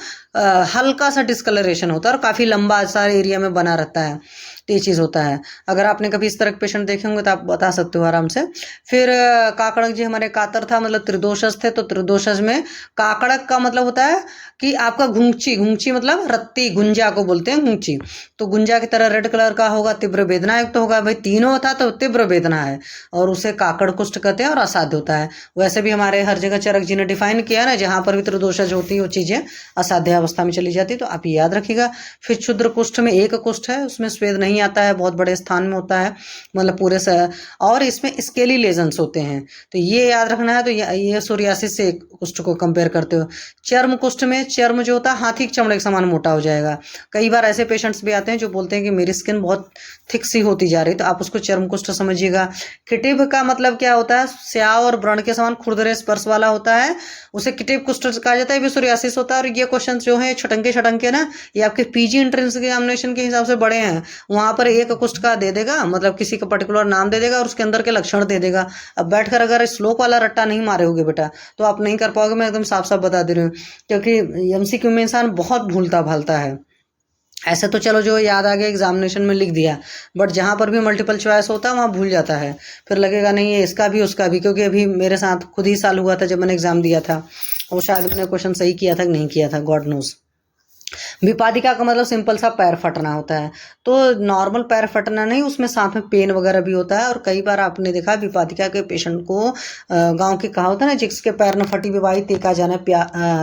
हल्का सा डिस्कलरेशन होता है और काफ़ी लंबा सारे एरिया में बना रहता है, तो ये चीज़ होता है। अगर आपने कभी इस तरह के पेशेंट देखे होंगे तो आप बता सकते हो आराम से। फिर काकड़क जी हमारे कातर था, मतलब त्रिदोषज थे, तो त्रिदोषज में काकड़क का मतलब होता है कि आपका घुंची, घुंची मतलब रत्ती, गुंजा को बोलते हैं घुंची, तो गुंजा की तरह रेड कलर का होगा, तीव्र वेदना युक्त होगा। भाई तीनों था तो तीव्र वेदना है, और उसे काकड़ कुष्ठ कहते हैं और असाध्य होता है। वैसे भी हमारे हर जगह चरक जी ने डिफाइन किया ना, जहाँ पर भी त्रिदोषज होती है वो चीज़ें असाध्य अवस्था में चली जाती है, तो आप याद रखिएगा। फिर क्षुद्र कुष्ठ में एक कुष्ठ है, उसमें स्वेद नहीं आता है, बहुत बड़े स्थान में होता है, मतलब पूरे से, और इसमें स्केली लेजन्स होते हैं, तो ये याद रखना है। तो ये सोरियासिस से कुष्ठ को कंपेयर करते हो। चर्म कुष्ठ में चर्म जो होता है हाथी के चमड़े के समान मोटा हो जाएगा। कई बार ऐसे पेशेंट्स भी आते हैं जो बोलते हैं कि मेरी स्किन बहुत थिक सी होती जा रही है, तो आप उसको चर्म कुष्ठ समझिएगा। किटिव का मतलब क्या होता है, स्याव और व्रण के समान खुरदरे स्पर्श वाला होता है, उसे किटिव कुष्ठ कहा जाता है, भी सोरियासिस होता है। और ये क्वेश्चन जो है छटंके ना, ये आपके पीजी एंट्रेंस एग्जामिनेशन के हिसाब से बड़े हैं, वहां पर एक कुष्ठ का दे देगा, मतलब किसी का पर्टिकुलर नाम दे देगा और उसके अंदर के लक्षण दे देगा। अब बैठकर अगर श्लोक वाला रट्टा नहीं मारे होगे बेटा तो आप नहीं कर पाओगे, मैं एकदम साफ साफ बता दे रही हूँ, क्योंकि एमसीक्यू में इंसान बहुत भूलता भालता है। ऐसे तो चलो जो याद आ गया एग्जामिनेशन में लिख दिया, बट जहाँ पर भी मल्टीपल चॉइस होता है वहाँ भूल जाता है, फिर लगेगा नहीं ये इसका भी उसका भी। क्योंकि अभी मेरे साथ खुद ही साल हुआ था जब मैंने एग्जाम दिया था, वो शायद मैंने क्वेश्चन सही किया था कि नहीं किया था, गॉड नोज। विपादिका का मतलब सिंपल सा पैर फटना होता है, तो नॉर्मल पैर फटना नहीं, उसमें साथ में पेन वगैरह भी होता है। और कई बार आपने देखा विपादिका के पेशेंट को गांव के कहा होता है ना, जिसके पैर न फटी विवाही तेका जाना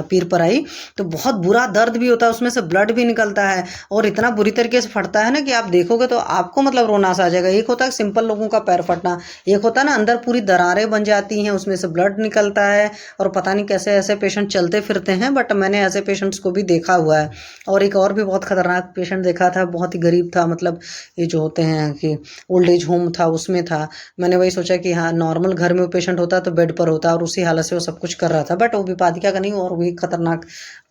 पीर पर आई, तो बहुत बुरा दर्द भी होता है, उसमें से ब्लड भी निकलता है और इतना बुरी तरीके से फटता है ना कि आप देखोगे तो आपको मतलब रोना सा आ जाएगा। एक होता है सिंपल लोगों का पैर फटना, एक होता है ना अंदर पूरी दरारें बन जाती हैं, उसमें से ब्लड निकलता है और पता नहीं कैसे ऐसे पेशेंट चलते फिरते हैं, बट मैंने ऐसे पेशेंट्स को भी देखा हुआ है। और एक और भी बहुत खतरनाक पेशेंट देखा था, बहुत ही गरीब था, मतलब ये जो होते हैं कि ओल्ड एज होम था उसमें था। मैंने वही सोचा कि हाँ नॉर्मल घर में वो पेशेंट होता तो बेड पर होता और उसी हालत से वो सब कुछ कर रहा था, बट वो विपादिका का नहीं और भी खतरनाक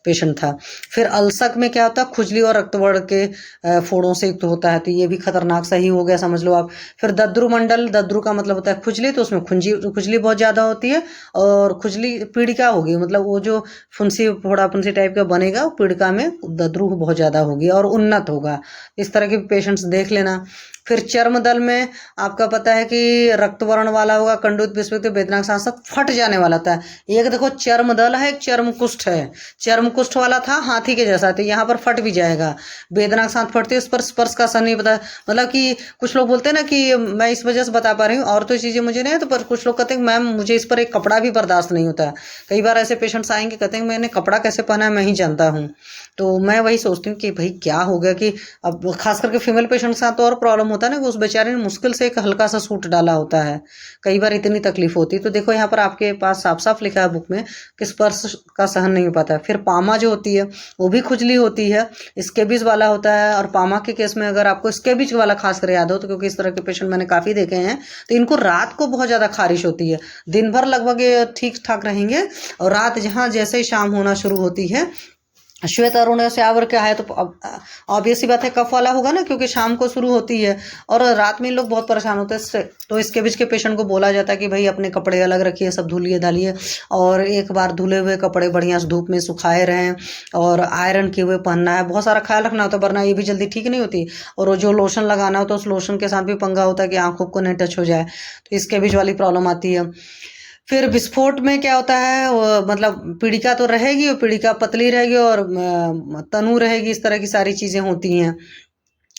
पेशेंट था। फिर अल्सक में क्या होता है, खुजली और रक्तवर्ण के फोड़ों से युक्त होता है, तो ये भी खतरनाक सही हो गया समझ लो आप। फिर दद्रु मंडल, दद्रु का मतलब होता है खुजली, तो उसमें खुजली बहुत ज़्यादा होती है और खुजली पीड़िका होगी, मतलब वो जो फुंसी फोड़ा फुंसी टाइप का बनेगा वो पीड़िका में दद्रु बहुत ज़्यादा होगी और उन्नत होगा। इस तरह के पेशेंट्स देख लेना। फिर चर्म दल में आपका पता है कि रक्तवर्ण वाला होगा, कंडूत विस्फित वेदना के साथ साथ फट जाने वाला था। एक देखो चर्म दल है, एक चर्म कुष्ठ है। चर्म कुष्ठ वाला था हाथी के जैसा, तो यहाँ पर फट भी जाएगा, वेदना के साथ फटती है, उस पर स्पर्श का असर नहीं पता। मतलब कि कुछ लोग बोलते हैं ना कि मैं इस वजह से बता पा रही हूँ और तो चीज़ें मुझे नहीं है, तो पर कुछ लोग कहते हैं मैम मुझे इस पर एक कपड़ा भी बर्दाश्त नहीं होता। कई बार ऐसे पेशेंट्स आएंगे कहते हैं मैंने कपड़ा कैसे पहना है मैं ही जानता हूँ। तो मैं वही सोचती हूँ कि भाई क्या हो गया कि अब खास करके फीमेल पेशेंट के साथ तो और प्रॉब्लम होता है ना कि उस बेचारे ने मुश्किल से एक हल्का सा सूट डाला होता है, कई बार इतनी तकलीफ होती है। तो देखो यहाँ पर आपके पास साफ साफ लिखा है बुक में कि स्पर्श का सहन नहीं हो पाता। फिर पामा जो होती है वो भी खुजली होती है, स्केबिज वाला होता है। और पामा के केस में अगर आपको स्केबिज वाला खासकर याद हो तो, क्योंकि इस तरह के पेशेंट मैंने काफ़ी देखे हैं, तो इनको रात को बहुत ज़्यादा खारिश होती है, दिन भर लगभग ये ठीक ठाक रहेंगे और रात जहाँ जैसे ही शाम होना शुरू होती है श्वेत अरुण श्यावर क्या है, तो ऑब्वियस सी बात है कफ वाला होगा ना, क्योंकि शाम को शुरू होती है और रात में लोग बहुत परेशान होते हैं इससे। तो इसके बीच के पेशेंट को बोला जाता है कि भाई अपने कपड़े अलग रखिए, सब धुलिए धालिए, और एक बार धुले हुए कपड़े बढ़िया से धूप में सुखाए रहें और आयरन किए हुए पहनना है, बहुत सारा ख्याल रखना होता है, वरना ये भी जल्दी ठीक नहीं होती। और वो जो लोशन लगाना हो तो उस लोशन के साथ भी पंगा होता है कि आंखों को नहीं टच हो जाए, तो इसके बीच वाली प्रॉब्लम आती है। फिर विस्फोट में क्या होता है, मतलब पीड़िका तो रहेगी और पीड़िका पतली रहेगी और तनु रहेगी, इस तरह की सारी चीज़ें होती हैं।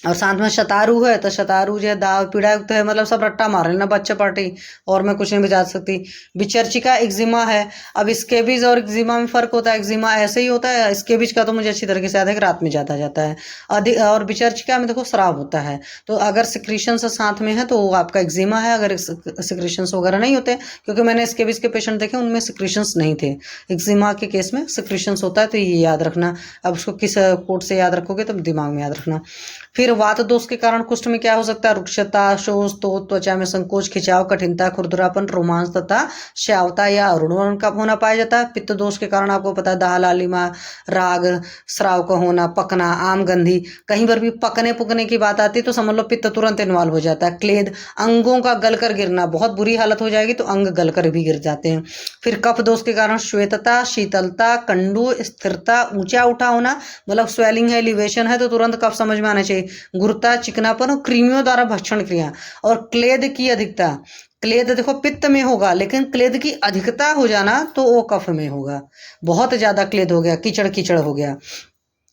और साथ में शतारू है, तो शतारू जो है दाव पीड़ा युक्त है, मतलब सब रट्टा मार रहे ना बच्चा पार्टी, और मैं कुछ नहीं बता सकती। विचर्चिका एक्जिमा है। अब स्केबीज और एक्जिमा में फ़र्क होता है। एक्जिमा ऐसे ही होता है, स्केबीज का तो मुझे अच्छी तरीके से याद है कि रात में ज़्यादा जाता है अधिक, और विचर्चिका में देखो स्राव होता है। तो अगर सिक्रीशंस साथ में है तो वो आपका एक्जिमा है, अगर सिक्रीशंस वगैरह नहीं होते, क्योंकि मैंने स्केबीज के पेशेंट देखे उनमें सिक्रीशंस नहीं थे। एक्जिमा के केस में सिक्रीशंस होता है, तो ये याद रखना। अब उसको किस कोड से याद रखोगे तो दिमाग में याद रखना। फिर वात दोष के कारण कुष्ठ में क्या हो सकता है, रुक्षता, शोष, तो त्वचा में संकोच, खिंचाव, कठिनता, खुरदरापन, रोमांस तथा श्यावता या अरुण का होना पाया जाता है। पित्त दोष के कारण आपको पता है दाह, लालिमा, राग, स्राव का होना, पकना, आम गंधी, कहीं पर भी पकने पुकने की बात आती है तो समझ लो पित्त तुरंत इन्वॉल्व हो जाता है। क्लेद, अंगों का गलकर गिरना, बहुत बुरी हालत हो जाएगी तो अंग गलकर भी गिर जाते हैं। फिर कफ दोष के कारण श्वेतता, शीतलता, कंडू, स्थिरता, ऊंचा उठा होना, मतलब स्वेलिंग है, एलिवेशन है तो तुरंत कफ समझ में आना चाहिए। गुरुता, चिकनापन और कृमियों द्वारा भक्षण क्रिया। और क्लेद की अधिकता, क्लेद देखो पित्त में होगा, लेकिन क्लेद की अधिकता हो जाना तो वो कफ में होगा। बहुत ज्यादा क्लेद हो गया, कीचड़ कीचड़ हो गया।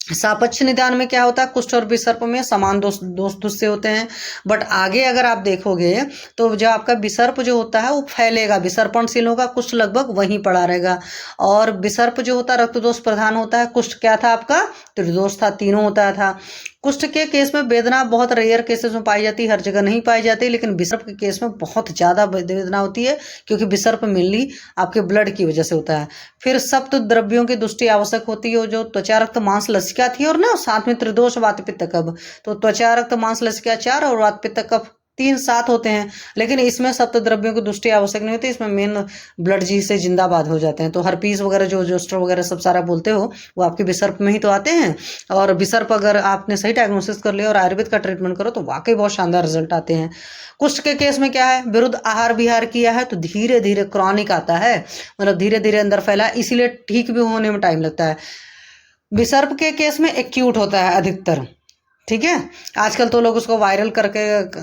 सापच्छ निदान में क्या होता है, कुष्ठ और विसर्प में समान दोष दुष्य होते हैं, बट आगे अगर आप देखोगे तो जो आपका विसर्प जो होता है वो फैलेगा, विसर्पणशील होगा, कुष्ठ लगभग वहीं पड़ा रहेगा। और विसर्प जो होता है रक्त दोष प्रधान होता है, कुष्ठ क्या था आपका, त्रिदोष था, तीनों होता था। कुष्ठ के केस में वेदना बहुत रेयर केसेस में पाई जाती है, हर जगह नहीं पाई जाती, लेकिन विसर्प के केस में बहुत ज़्यादा वेदना होती है, क्योंकि विसर्प मेनली आपके ब्लड की वजह से होता है। फिर सप्त द्रव्यों की दृष्टि आवश्यक होती है, जो त्वचा, रक्त, मांस, लसिका थी, और ना साथ में त्रिदोष, वात, पित्त, कफ। तो त्वचा, रक्त, मांस, लसिका 4 और वात, पित्त, कफ 3 7 होते हैं, लेकिन इसमें सप्त द्रव्यों की दृष्टि आवश्यक नहीं होती, इसमें मेन ब्लड जी से जिंदाबाद हो जाते हैं। तो हर्पीस वगैरह जो जोस्टर वगैरह सब सारा बोलते हो वो आपके विसर्प में ही तो आते हैं। और विसर्प अगर आपने सही डायग्नोसिस कर लिया और आयुर्वेद का ट्रीटमेंट करो तो वाकई बहुत शानदार रिजल्ट आते हैं। कुष्ठ के केस में क्या है, विरुद्ध आहार विहार किया है तो धीरे धीरे क्रॉनिक आता है, मतलब धीरे धीरे अंदर फैला, इसीलिए ठीक भी होने में टाइम लगता है। विसर्प के केस में एक्यूट होता है अधिकतर, ठीक है। आजकल तो लोग उसको वायरल करके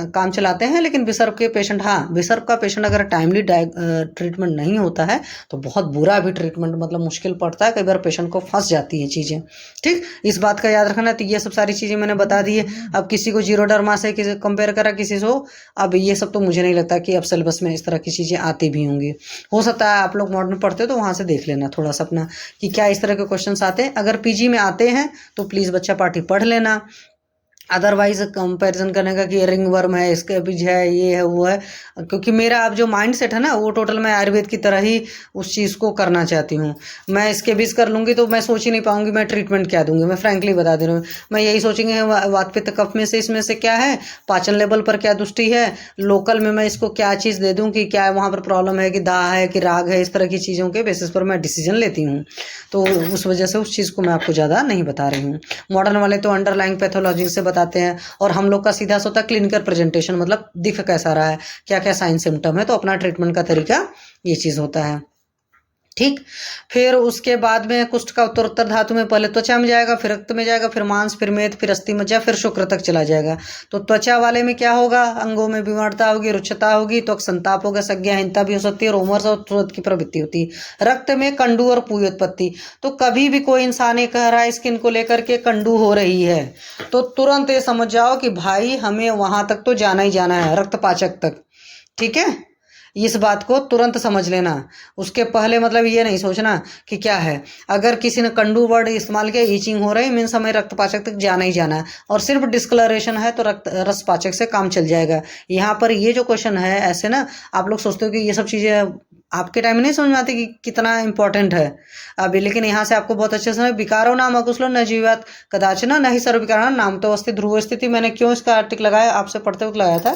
काम चलाते हैं, लेकिन विसर्प के पेशेंट, हाँ विसर्प का पेशेंट अगर टाइमली ट्रीटमेंट नहीं होता है तो बहुत बुरा भी ट्रीटमेंट, मतलब मुश्किल पड़ता है, कई बार पेशेंट को फंस जाती है चीज़ें, ठीक। इस बात का याद रखना। तो ये सब सारी चीज़ें मैंने बता दी है। अब किसी को जीरोडर्मा से किसी कंपेयर करा किसी से, अब ये सब तो मुझे नहीं लगता कि अब सिलेबस में इस तरह की चीज़ें आती भी होंगी। हो सकता है आप लोग मॉडर्न पढ़ते हो तो वहाँ से देख लेना थोड़ा सा अपना कि क्या इस तरह के क्वेश्चन आते हैं। अगर पीजी में आते हैं तो प्लीज़ बच्चा पार्टी पढ़ लेना, अदरवाइज कंपैरिजन करने का कि रिंग वर्म है, इसके बीज है, ये है, वो है, क्योंकि मेरा अब जो माइंड सेट है ना वो टोटल मैं आयुर्वेद की तरह ही उस चीज़ को करना चाहती हूँ। मैं इसके बीज कर लूँगी तो मैं सोच ही नहीं पाऊँगी मैं ट्रीटमेंट क्या दूँगी। मैं फ्रैंकली बता दे रही हूँ, मैं यही सोचेंगे वात पित्त कफ में से इसमें से क्या है, पाचन लेवल पर क्या दृष्टि है, लोकल में मैं इसको क्या चीज़ दे दूँ कि क्या वहाँ पर प्रॉब्लम है, कि दाह है कि राग है, इस तरह की चीज़ों के बेसिस पर मैं डिसीजन लेती हूँ। तो उस वजह से उस चीज़ को मैं आपको ज़्यादा नहीं बता रही हूँ। मॉडर्न वाले तो अंडरलाइंग पैथोलॉजी से बताते हैं, और हम लोग का सीधा सोता क्लिनिकल प्रेजेंटेशन, मतलब दिख कैसा रहा है, क्या क्या साइन सिम्टम है, तो अपना ट्रीटमेंट का तरीका ये चीज़ होता है, ठीक। फिर उसके बाद में कुष्ठ का उत्तरोत्तर धातु में पहले त्वचा में जाएगा, फिर रक्त में जाएगा, फिर मांस, फिर मेद, फिर अस्थि मज्जा, फिर शुक्र तक चला जाएगा। तो त्वचा वाले में क्या होगा, अंगों में विमर्दता होगी, रुक्षता होगी, त्वक संताप होगा, संज्ञाहीनता भी हो सकती है, रोमर्स और तुरंत की प्रवृत्ति होती है। रक्त में कंडू और पुयोत्पत्ति, तो कभी भी कोई इंसान ये कह रहा है स्किन को लेकर के कंडू हो रही है तो तुरंत ये समझ जाओ कि भाई हमें वहां तक तो जाना ही जाना है, रक्तपाचक तक, ठीक है। इस बात को तुरंत समझ लेना। उसके पहले मतलब ये नहीं सोचना कि क्या है। अगर किसी ने कंडू वर्ड इस्तेमाल किया, ईचिंग हो रही, मीन्स हमें रक्तपाचक तक जाना ही जाना है, और सिर्फ डिस्कलरेशन है तो रसपाचक से काम चल जाएगा। यहाँ पर ये जो क्वेश्चन है, ऐसे ना आप लोग सोचते हो कि ये सब चीज़ें आपके टाइम में नहीं समझ में आती कि कितना इंपॉर्टेंट है अभी, लेकिन यहाँ से आपको बहुत अच्छे से विकारो नाम अकुशलो न जीवात कदाचन न ही सर्वविकार नाम तो अवस्थित ध्रुव स्थिति। मैंने क्यों इसका आर्टिकल लगाया, आपसे पढ़ते वक्त लगाया था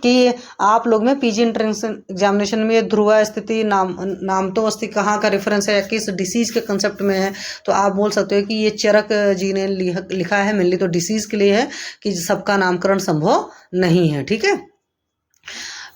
कि आप लोग में पीजी एंट्रेंस एग्जामिनेशन में ये ध्रुव स्थिति नाम तो अस्थि कहाँ का रेफरेंस है, किस डिसीज के कंसेप्ट में है, तो आप बोल सकते हो कि ये चरक जी ने लिखा है, मेनली तो डिसीज के लिए है कि सबका नामकरण संभव नहीं है। ठीक है,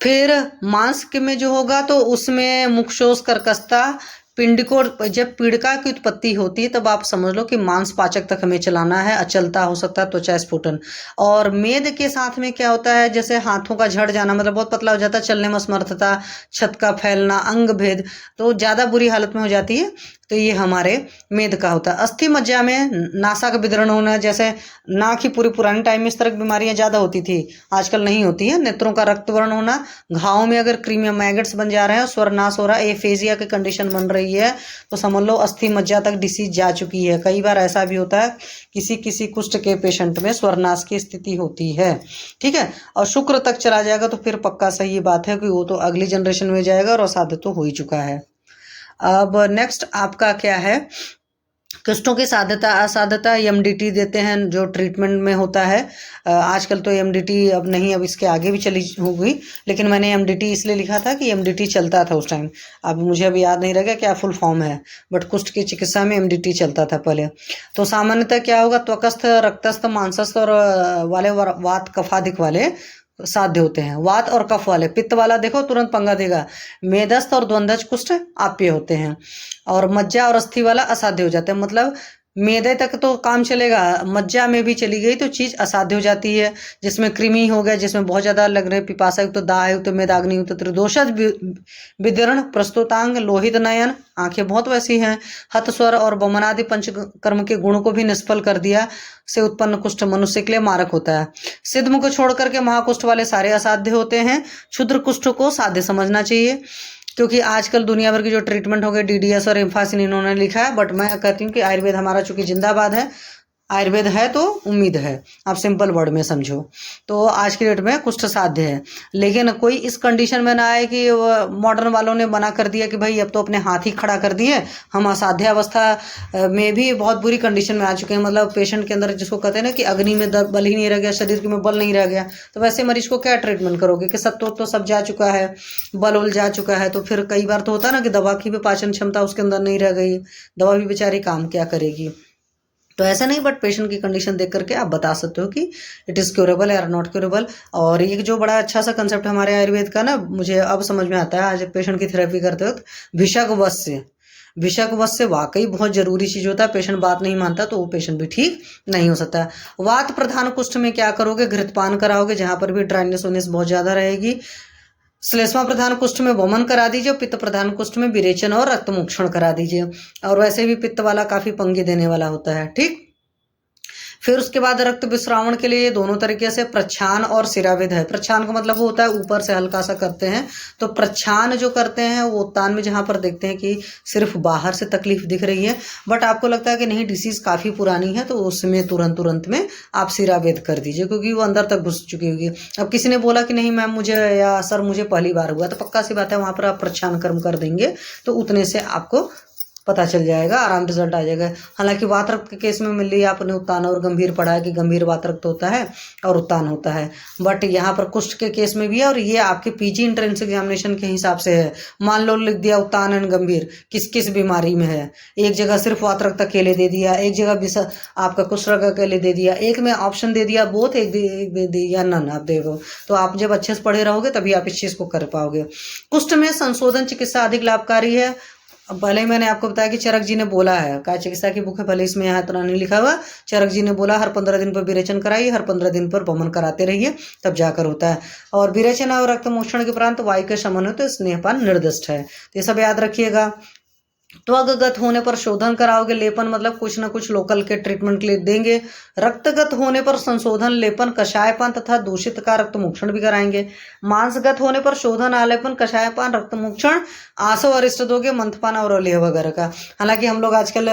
फिर मांस के में जो होगा तो उसमें मुखशोष कर्कशता पिंड को, जब पीड़िका की उत्पत्ति होती है तब आप समझ लो कि मांस पाचक तक हमें चलाना है, अचलता हो सकता है, त्वचा स्फुटन। और मेद के साथ में क्या होता है, जैसे हाथों का झड़ जाना, मतलब बहुत पतला हो जाता है, चलने में असमर्थता, छत का फैलना, अंग भेद, तो ज़्यादा बुरी हालत में हो जाती है, तो ये हमारे मेद का होता है। अस्थि मज्जा में नासा का विदरण होना, जैसे नाक ही पुराने टाइम में इस तरह की बीमारियां ज़्यादा होती थी, आजकल नहीं होती है। नेत्रों का रक्तवर्ण होना, घावों में अगर क्रीमिया मैगट्स बन जा रहे हैं, स्वर नाश हो रहा है, एफेजिया की कंडीशन बन रही है, तो समझ लो अस्थि मज्जा तक डिसीज जा चुकी है। कई बार ऐसा भी होता है किसी कुष्ठ के पेशेंट में स्वरनाश की स्थिति होती है। ठीक है, और शुक्र तक चला जाएगा तो फिर पक्का सही बात है कि वो तो अगली जनरेशन में जाएगा और असाध्य तो हो ही चुका है। अब नेक्स्ट आपका क्या है, कुष्ठों की साध्यता असाध्यता, एमडीटी देते हैं जो ट्रीटमेंट में होता है। आजकल तो एमडीटी अब नहीं, अब इसके आगे भी चली हो गई, लेकिन मैंने एमडीटी इसलिए लिखा था कि एमडीटी चलता था उस टाइम, अब मुझे अभी याद नहीं रहेगा क्या फुल फॉर्म है, बट कुष्ठ की चिकित्सा में एमडीटी चलता था पहले। तो सामान्यतः क्या होगा, त्वकस्थ, रक्तस्थ, मांसस्थ और वाले वात कफाधिक वाले साध्य होते हैं। वात और कफ वाले, पित्त वाला देखो तुरंत पंगा देगा, मेदस्थ और द्वंद्वज कुष्ठ आप्य होते हैं, और मज्जा और अस्थि वाला असाध्य हो जाता है। मतलब मेदे तक तो काम चलेगा, मज्जा में भी चली गई तो चीज असाध्य हो जाती है, जिसमें कृमि हो गया, जिसमें बहुत ज्यादा लग रहे, पिपासा युक्त, दाह युक्त, मेदाग्नि युक्त, त्रिदोषज विदरण, प्रस्तुतांग, लोहित नयन, आंखें बहुत वैसी हैं, हत स्वर और बमनादि पंचकर्म के गुण को भी निष्फल कर दिया से उत्पन्न कुष्ठ मनुष्य के लिए मारक होता है। सिद्धम को छोड़ करके महाकुष्ठ वाले सारे असाध्य होते हैं। क्षुद्र कुष्ठ को साध्य समझना चाहिए, क्योंकि आजकल दुनिया भर की जो ट्रीटमेंट हो गए, डीडीएस और एम्फासिन इन्होंने लिखा है, बट मैं कहती हूँ कि आयुर्वेद हमारा चूंकि जिंदाबाद है, आयुर्वेद है तो उम्मीद है, आप सिंपल वर्ड में समझो। तो आज की डेट में कुष्ठ साध्य है, लेकिन कोई इस कंडीशन में ना आए कि मॉडर्न वालों ने मना कर दिया कि भाई अब तो अपने हाथ ही खड़ा कर दिए, हम असाध्य अवस्था में भी बहुत बुरी कंडीशन में आ चुके हैं, मतलब पेशेंट के अंदर जिसको कहते हैं ना कि अग्नि में बल ही नहीं रह गया, शरीर में बल नहीं रह गया, तो वैसे मरीज को क्या ट्रीटमेंट करोगे कि सत्व तो सब जा चुका है, बल उल जा चुका है, तो फिर कई बार तो होता है ना कि दवा की भी पाचन क्षमता उसके अंदर नहीं रह गई, दवा भी बेचारी काम क्या करेगी। तो ऐसा नहीं, बट पेशेंट की कंडीशन देख करके आप बता सकते हो कि इट इज़ क्योरेबल या नॉट क्योरेबल। और ये जो बड़ा अच्छा सा कंसेप्ट हमारे आयुर्वेद का ना, मुझे अब समझ में आता है आज पेशेंट की थेरेपी करते वक्त, विषक वश से वाकई बहुत जरूरी चीज होता है। पेशेंट बात नहीं मानता तो वो पेशेंट भी ठीक नहीं हो सकता। वात प्रधान कुष्ठ में क्या करोगे, घृतपान कराओगे, जहां पर भी ड्राइनेस होनेस बहुत ज्यादा रहेगी। श्लेष्मा प्रधान कुष्ठ में वमन करा दीजिए, पित्त प्रधान कुष्ठ में विरेचन और रक्तमोक्षण करा दीजिए, और वैसे भी पित्त वाला काफी पंगे देने वाला होता है। ठीक, फिर उसके बाद रक्त विश्रावण के लिए दोनों तरीके से प्रच्छान और शिराविद है। प्रच्छान का मतलब वो होता है ऊपर से हल्का सा करते हैं, तो प्रच्छान जो करते हैं वो उत्तान में जहां पर देखते हैं कि सिर्फ बाहर से तकलीफ दिख रही है, बट आपको लगता है कि नहीं डिसीज काफी पुरानी है, तो उसमें तुरंत में आप शिरावेद कर दीजिए, क्योंकि वो अंदर तक घुस चुकी होगी। अब किसी ने बोला कि नहीं मैम मुझे, या सर मुझे पहली बार हुआ, तो पक्का सी बात है वहां पर आप प्रच्छान कर्म कर देंगे तो उतने से आपको पता चल जाएगा, आराम रिजल्ट आ जाएगा। हालांकि वात रक्त के केस में मिल रही आपने उत्तान और गंभीर पढ़ा है कि गंभीर वात रक्त होता है और उत्तान होता है, बट यहाँ पर कुष्ठ के केस में भी है, और ये आपके पीजी एंट्रेंस एग्जामिनेशन के हिसाब से है। मान लो लिख दिया उत्तान एंड गंभीर किस किस बीमारी में है, एक जगह सिर्फ वात रक्त अकेले दे दिया, एक जगह आपका कुष्ठ रक्त अकेले दे दिया, एक में ऑप्शन दे दिया बोथ, एक दे दिया नन, आप देखो। तो आप जब अच्छे से पढ़े रहोगे तभी आप इस चीज को कर पाओगे। कुष्ठ में संशोधन चिकित्सा अधिक लाभकारी है। अब भले ही मैंने आपको बताया कि चरक जी ने बोला है, काय चिकित्सा की बुक है, भले इसमें यहाँ इतना नहीं लिखा हुआ, चरक जी ने बोला हर 15 दिन पर विरेचन कराइए, हर 15 दिन पर वमन कराते रहिए, तब जाकर होता है। और विरेचन और रक्त मोक्षण के उपरांत वायु के शमन हो तो स्नेहपान निर्दिष्ट है, तो ये सब याद रखिएगा। त्वगगत होने पर शोधन कराओगे, लेपन मतलब कुछ ना कुछ लोकल के ट्रीटमेंट के लिए देंगे। रक्तगत होने पर संशोधन, लेपन, कषायपान तथा दूषित का रक्तमोक्षण भी कराएंगे। मांसगत होने पर शोधन, आलेपन, कषायपान, रक्तमोक्षण, आंसू अरिष्ट दोगे, मंथपान और अलेह वगैरह का। हालांकि हम लोग आजकल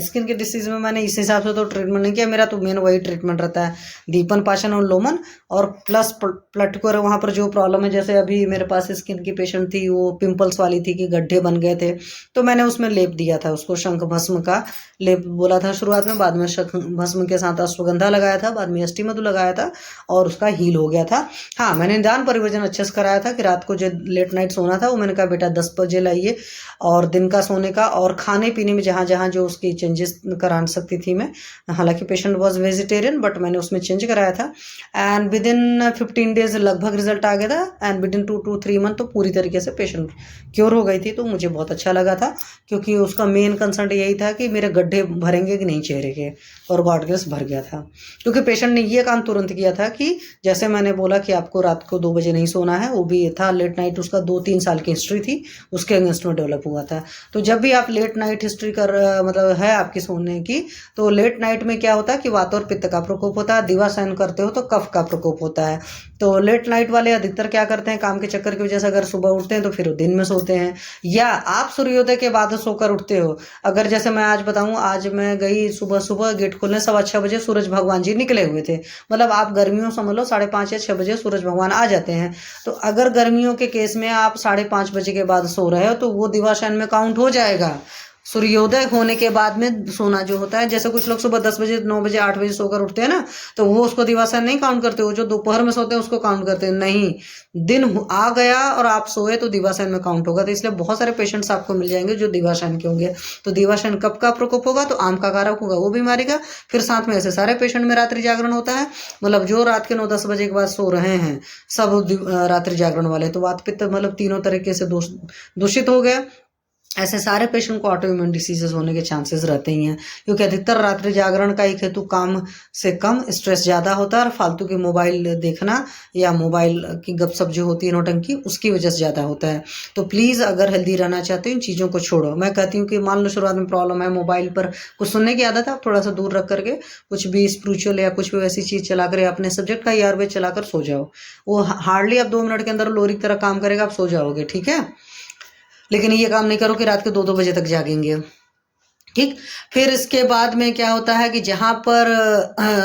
स्किन के डिसीज में मैंने इस हिसाब से तो ट्रीटमेंट नहीं किया, मेरा तो मेन वही ट्रीटमेंट रहता है, दीपन पाचन और लोमन, और प्लस पर्टिकुलर वहाँ पर जो प्रॉब्लम है, जैसे अभी मेरे पास स्किन की पेशेंट थी, वो पिंपल्स वाली थी कि गड्ढे बन गए थे, तो मैंने उसमें लेप दिया था उसको, शंख भस्म का लेप बोला था शुरुआत में, बाद में शंख भस्म के साथ अश्वगंधा लगाया था, बाद में अष्टमधु लगाया था और उसका हील हो गया था। हाँ, मैंने निदान परिवर्जन अच्छे से कराया था कि रात को जो लेट नाइट सोना था वो मैंने कहा बेटा 10 बजे लाइए, और दिन का सोने का और खाने पीने में जहाँ जहाँ जो उसकी चेंजेस करा सकती थी मैं, हालांकि पेशेंट वॉज वेजिटेरियन बट मैंने उसमें चेंज कराया था, एंड विद इन 15 डेज लगभग रिजल्ट आ गया था, and with in 2 to 3 month तो पूरी तरीके से पेशेंट क्योर हो गई थी। तो मुझे बहुत अच्छा लगा था, क्योंकि उसका मेन कंसर्न यही था कि मेरे गड्ढे भरेंगे कि नहीं चेहरे के, और गॉड ग्रेस भर गया था। क्योंकि पेशेंट ने ये काम तुरंत किया था कि जैसे मैंने बोला कि आपको रात को 2 बजे नहीं सोना है, वो भी था लेट नाइट, उसका 2-3 साल की हिस्ट्री थी, उसके अगेंस्ट में डेवलप हुआ था। तो जब भी आप लेट नाइट हिस्ट्री कर मतलब है आपकी सोने की, तो लेट नाइट में क्या होता है कि वात और पित्त का प्रकोप होता है, दिवा सहन करते हो तो कफ का प्रकोप होता है। तो लेट नाइट वाले अधिकतर क्या करते हैं, काम के चक्कर की वजह से अगर सुबह उठते हैं तो फिर दिन में सोते हैं, या आप सूर्योदय के बाद सोकर उठते हो। अगर जैसे मैं आज बताऊं, आज मैं गई सुबह सुबह गेट खोलने 6:15 बजे, सूरज भगवान जी निकले हुए थे, मतलब आप गर्मियों समझ लो 5:30 या 6 बजे सूरज भगवान आ जाते हैं। तो अगर गर्मियों के केस में आप 5:30 बजे के बाद सो रहे हो तो वो दिवाशयन में काउंट हो जाएगा। सूर्योदय होने के बाद में सोना जो होता है, जैसे कुछ लोग सुबह 10 बजे 9 बजे 8 बजे सोकर उठते हैं ना, तो वो उसको दिवासन नहीं काउंट करते, वो जो दोपहर में सोते हैं उसको काउंट करते हैं। नहीं, दिन आ गया और आप सोए तो दिवासन में काउंट होगा। तो इसलिए बहुत सारे पेशेंट्स आपको मिल जाएंगे जो दिवासन के होंगे। तो दिवासन कब का प्रकोप होगा, तो आम का कारक होगा वो बीमारी का। फिर साथ में ऐसे सारे पेशेंट में रात्रि जागरण होता है, मतलब जो रात के 9-10 बजे के बाद सो रहे हैं सब रात्रि जागरण वाले, तो वात पित्त मतलब तीनों तरीके से दूषित हो गए। ऐसे सारे पेशेंट को ऑटो इम्यून डिसीजेस होने के चांसेस रहते ही हैं, क्योंकि अधिकतर रात्रि जागरण का एक हेतु काम से कम स्ट्रेस ज़्यादा होता है, और फालतू की मोबाइल देखना या मोबाइल की गपशप जो होती है नौटंकी, उसकी वजह से ज़्यादा होता है। तो प्लीज़ अगर हेल्दी रहना चाहते हो इन चीज़ों को छोड़ो। मैं कहती हूँ कि मान लो शुरुआत में प्रॉब्लम है, मोबाइल पर कुछ सुनने की आदत है, आप थोड़ा सा दूर रख करके कुछ भी स्पिरिचुअल या कुछ भी वैसी चीज़ चला कर, या अपने सब्जेक्ट का ईयरबड चलाकर सो जाओ। वो हार्डली आप 2 मिनट के अंदर लोरी की तरह काम करेगा, आप सो जाओगे, ठीक है। लेकिन ये काम नहीं करो कि रात के 2-2 बजे तक जागेंगे, ठीक। फिर इसके बाद में क्या होता है कि जहाँ पर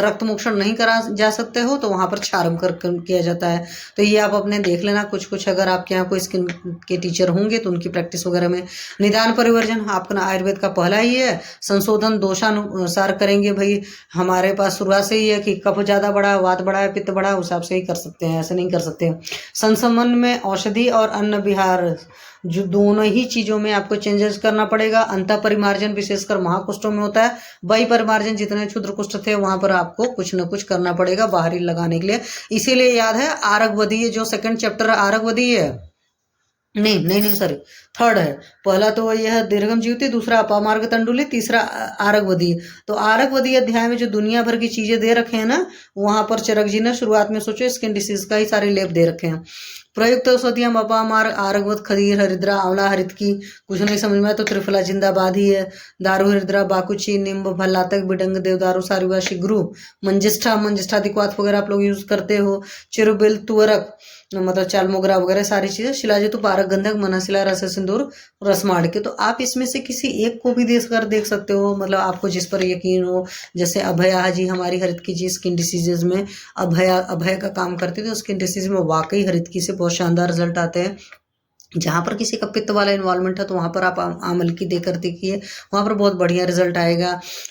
रक्त मोक्षण नहीं करा जा सकते हो तो वहाँ पर क्षारम कर किया जाता है। तो ये आप अपने देख लेना, कुछ कुछ अगर आपके यहाँ कोई स्किन के टीचर होंगे तो उनकी प्रैक्टिस वगैरह में। निदान परिवर्जन आपका आयुर्वेद का पहला ही है। संशोधन दोषानुसार करेंगे, भाई हमारे पास शुरुआत से ही है कि कफ ज़्यादा बढ़ा, वात बढ़ा है, पित्त बढ़ा, उस हिसाब से ही कर सकते हैं, ऐसे नहीं कर सकते। संसमन में औषधि और अन्न विहार, जो दोनों ही चीज़ों में आपको चेंजेस करना पड़ेगा। अंत परिमार्जन विशेषकर महाकुष्ठों में होता है, बही परिमार्जन जितने क्षुद्र कुष्ठ थे वहां पर आपको कुछ न कुछ करना पड़ेगा बाहरी लगाने के लिए। इसीलिए याद है आरगवदी, जो सेकंड चैप्टर आरगवदी है, नहीं सॉरी, थर्ड है। पहला तो यह दीर्घम जीवती, दूसरा अपामार्ग तंडुली, तीसरा आरगवदी। तो आरगवदी अध्याय में जो दुनिया भर की चीजें दे रखे हैं ना, वहां पर चरक जी ने शुरुआत में सोचो स्किन डिसीज का ही सारे लेप दे रखे हैं। प्रयुक्त औषधियां अपामार्ग, आरगवत, खदीर, हरिद्रा, आंवला, हरित की। कुछ नहीं समझ में आया तो त्रिफला जिंदाबाद ही है। दारू, हरिद्रा, बाकुची, निम्ब, भल्लातक, बिडंग, देवदारू, सारिवा, शिग्रू, मंजिष्ठा दिक्वात वगैरह आप लोग यूज करते हो। चिरुबिल, तुअरक मतलब चाल मोगरा वगैरह सारी चीजें। शिलाजितु, पारक, गंधक, मनाशिला, रस सिंदूर, रसमाड़ के। तो आप इसमें से किसी एक को भी देख सकते हो, मतलब आपको जिस पर यकीन हो। जैसे अभया जी हमारी हरित की जी स्किन डिसीजेज में अभय का काम करती थी, तो स्किन डिसीज में वाकई हरित की से बहुत शानदार रिजल्ट आते हैं। जहाँ पर किसी का पित्त वाला इन्वॉल्वमेंट है तो वहाँ पर आप आमल की देकर देखिए, वहाँ पर बहुत बढ़िया रिजल्ट आएगा।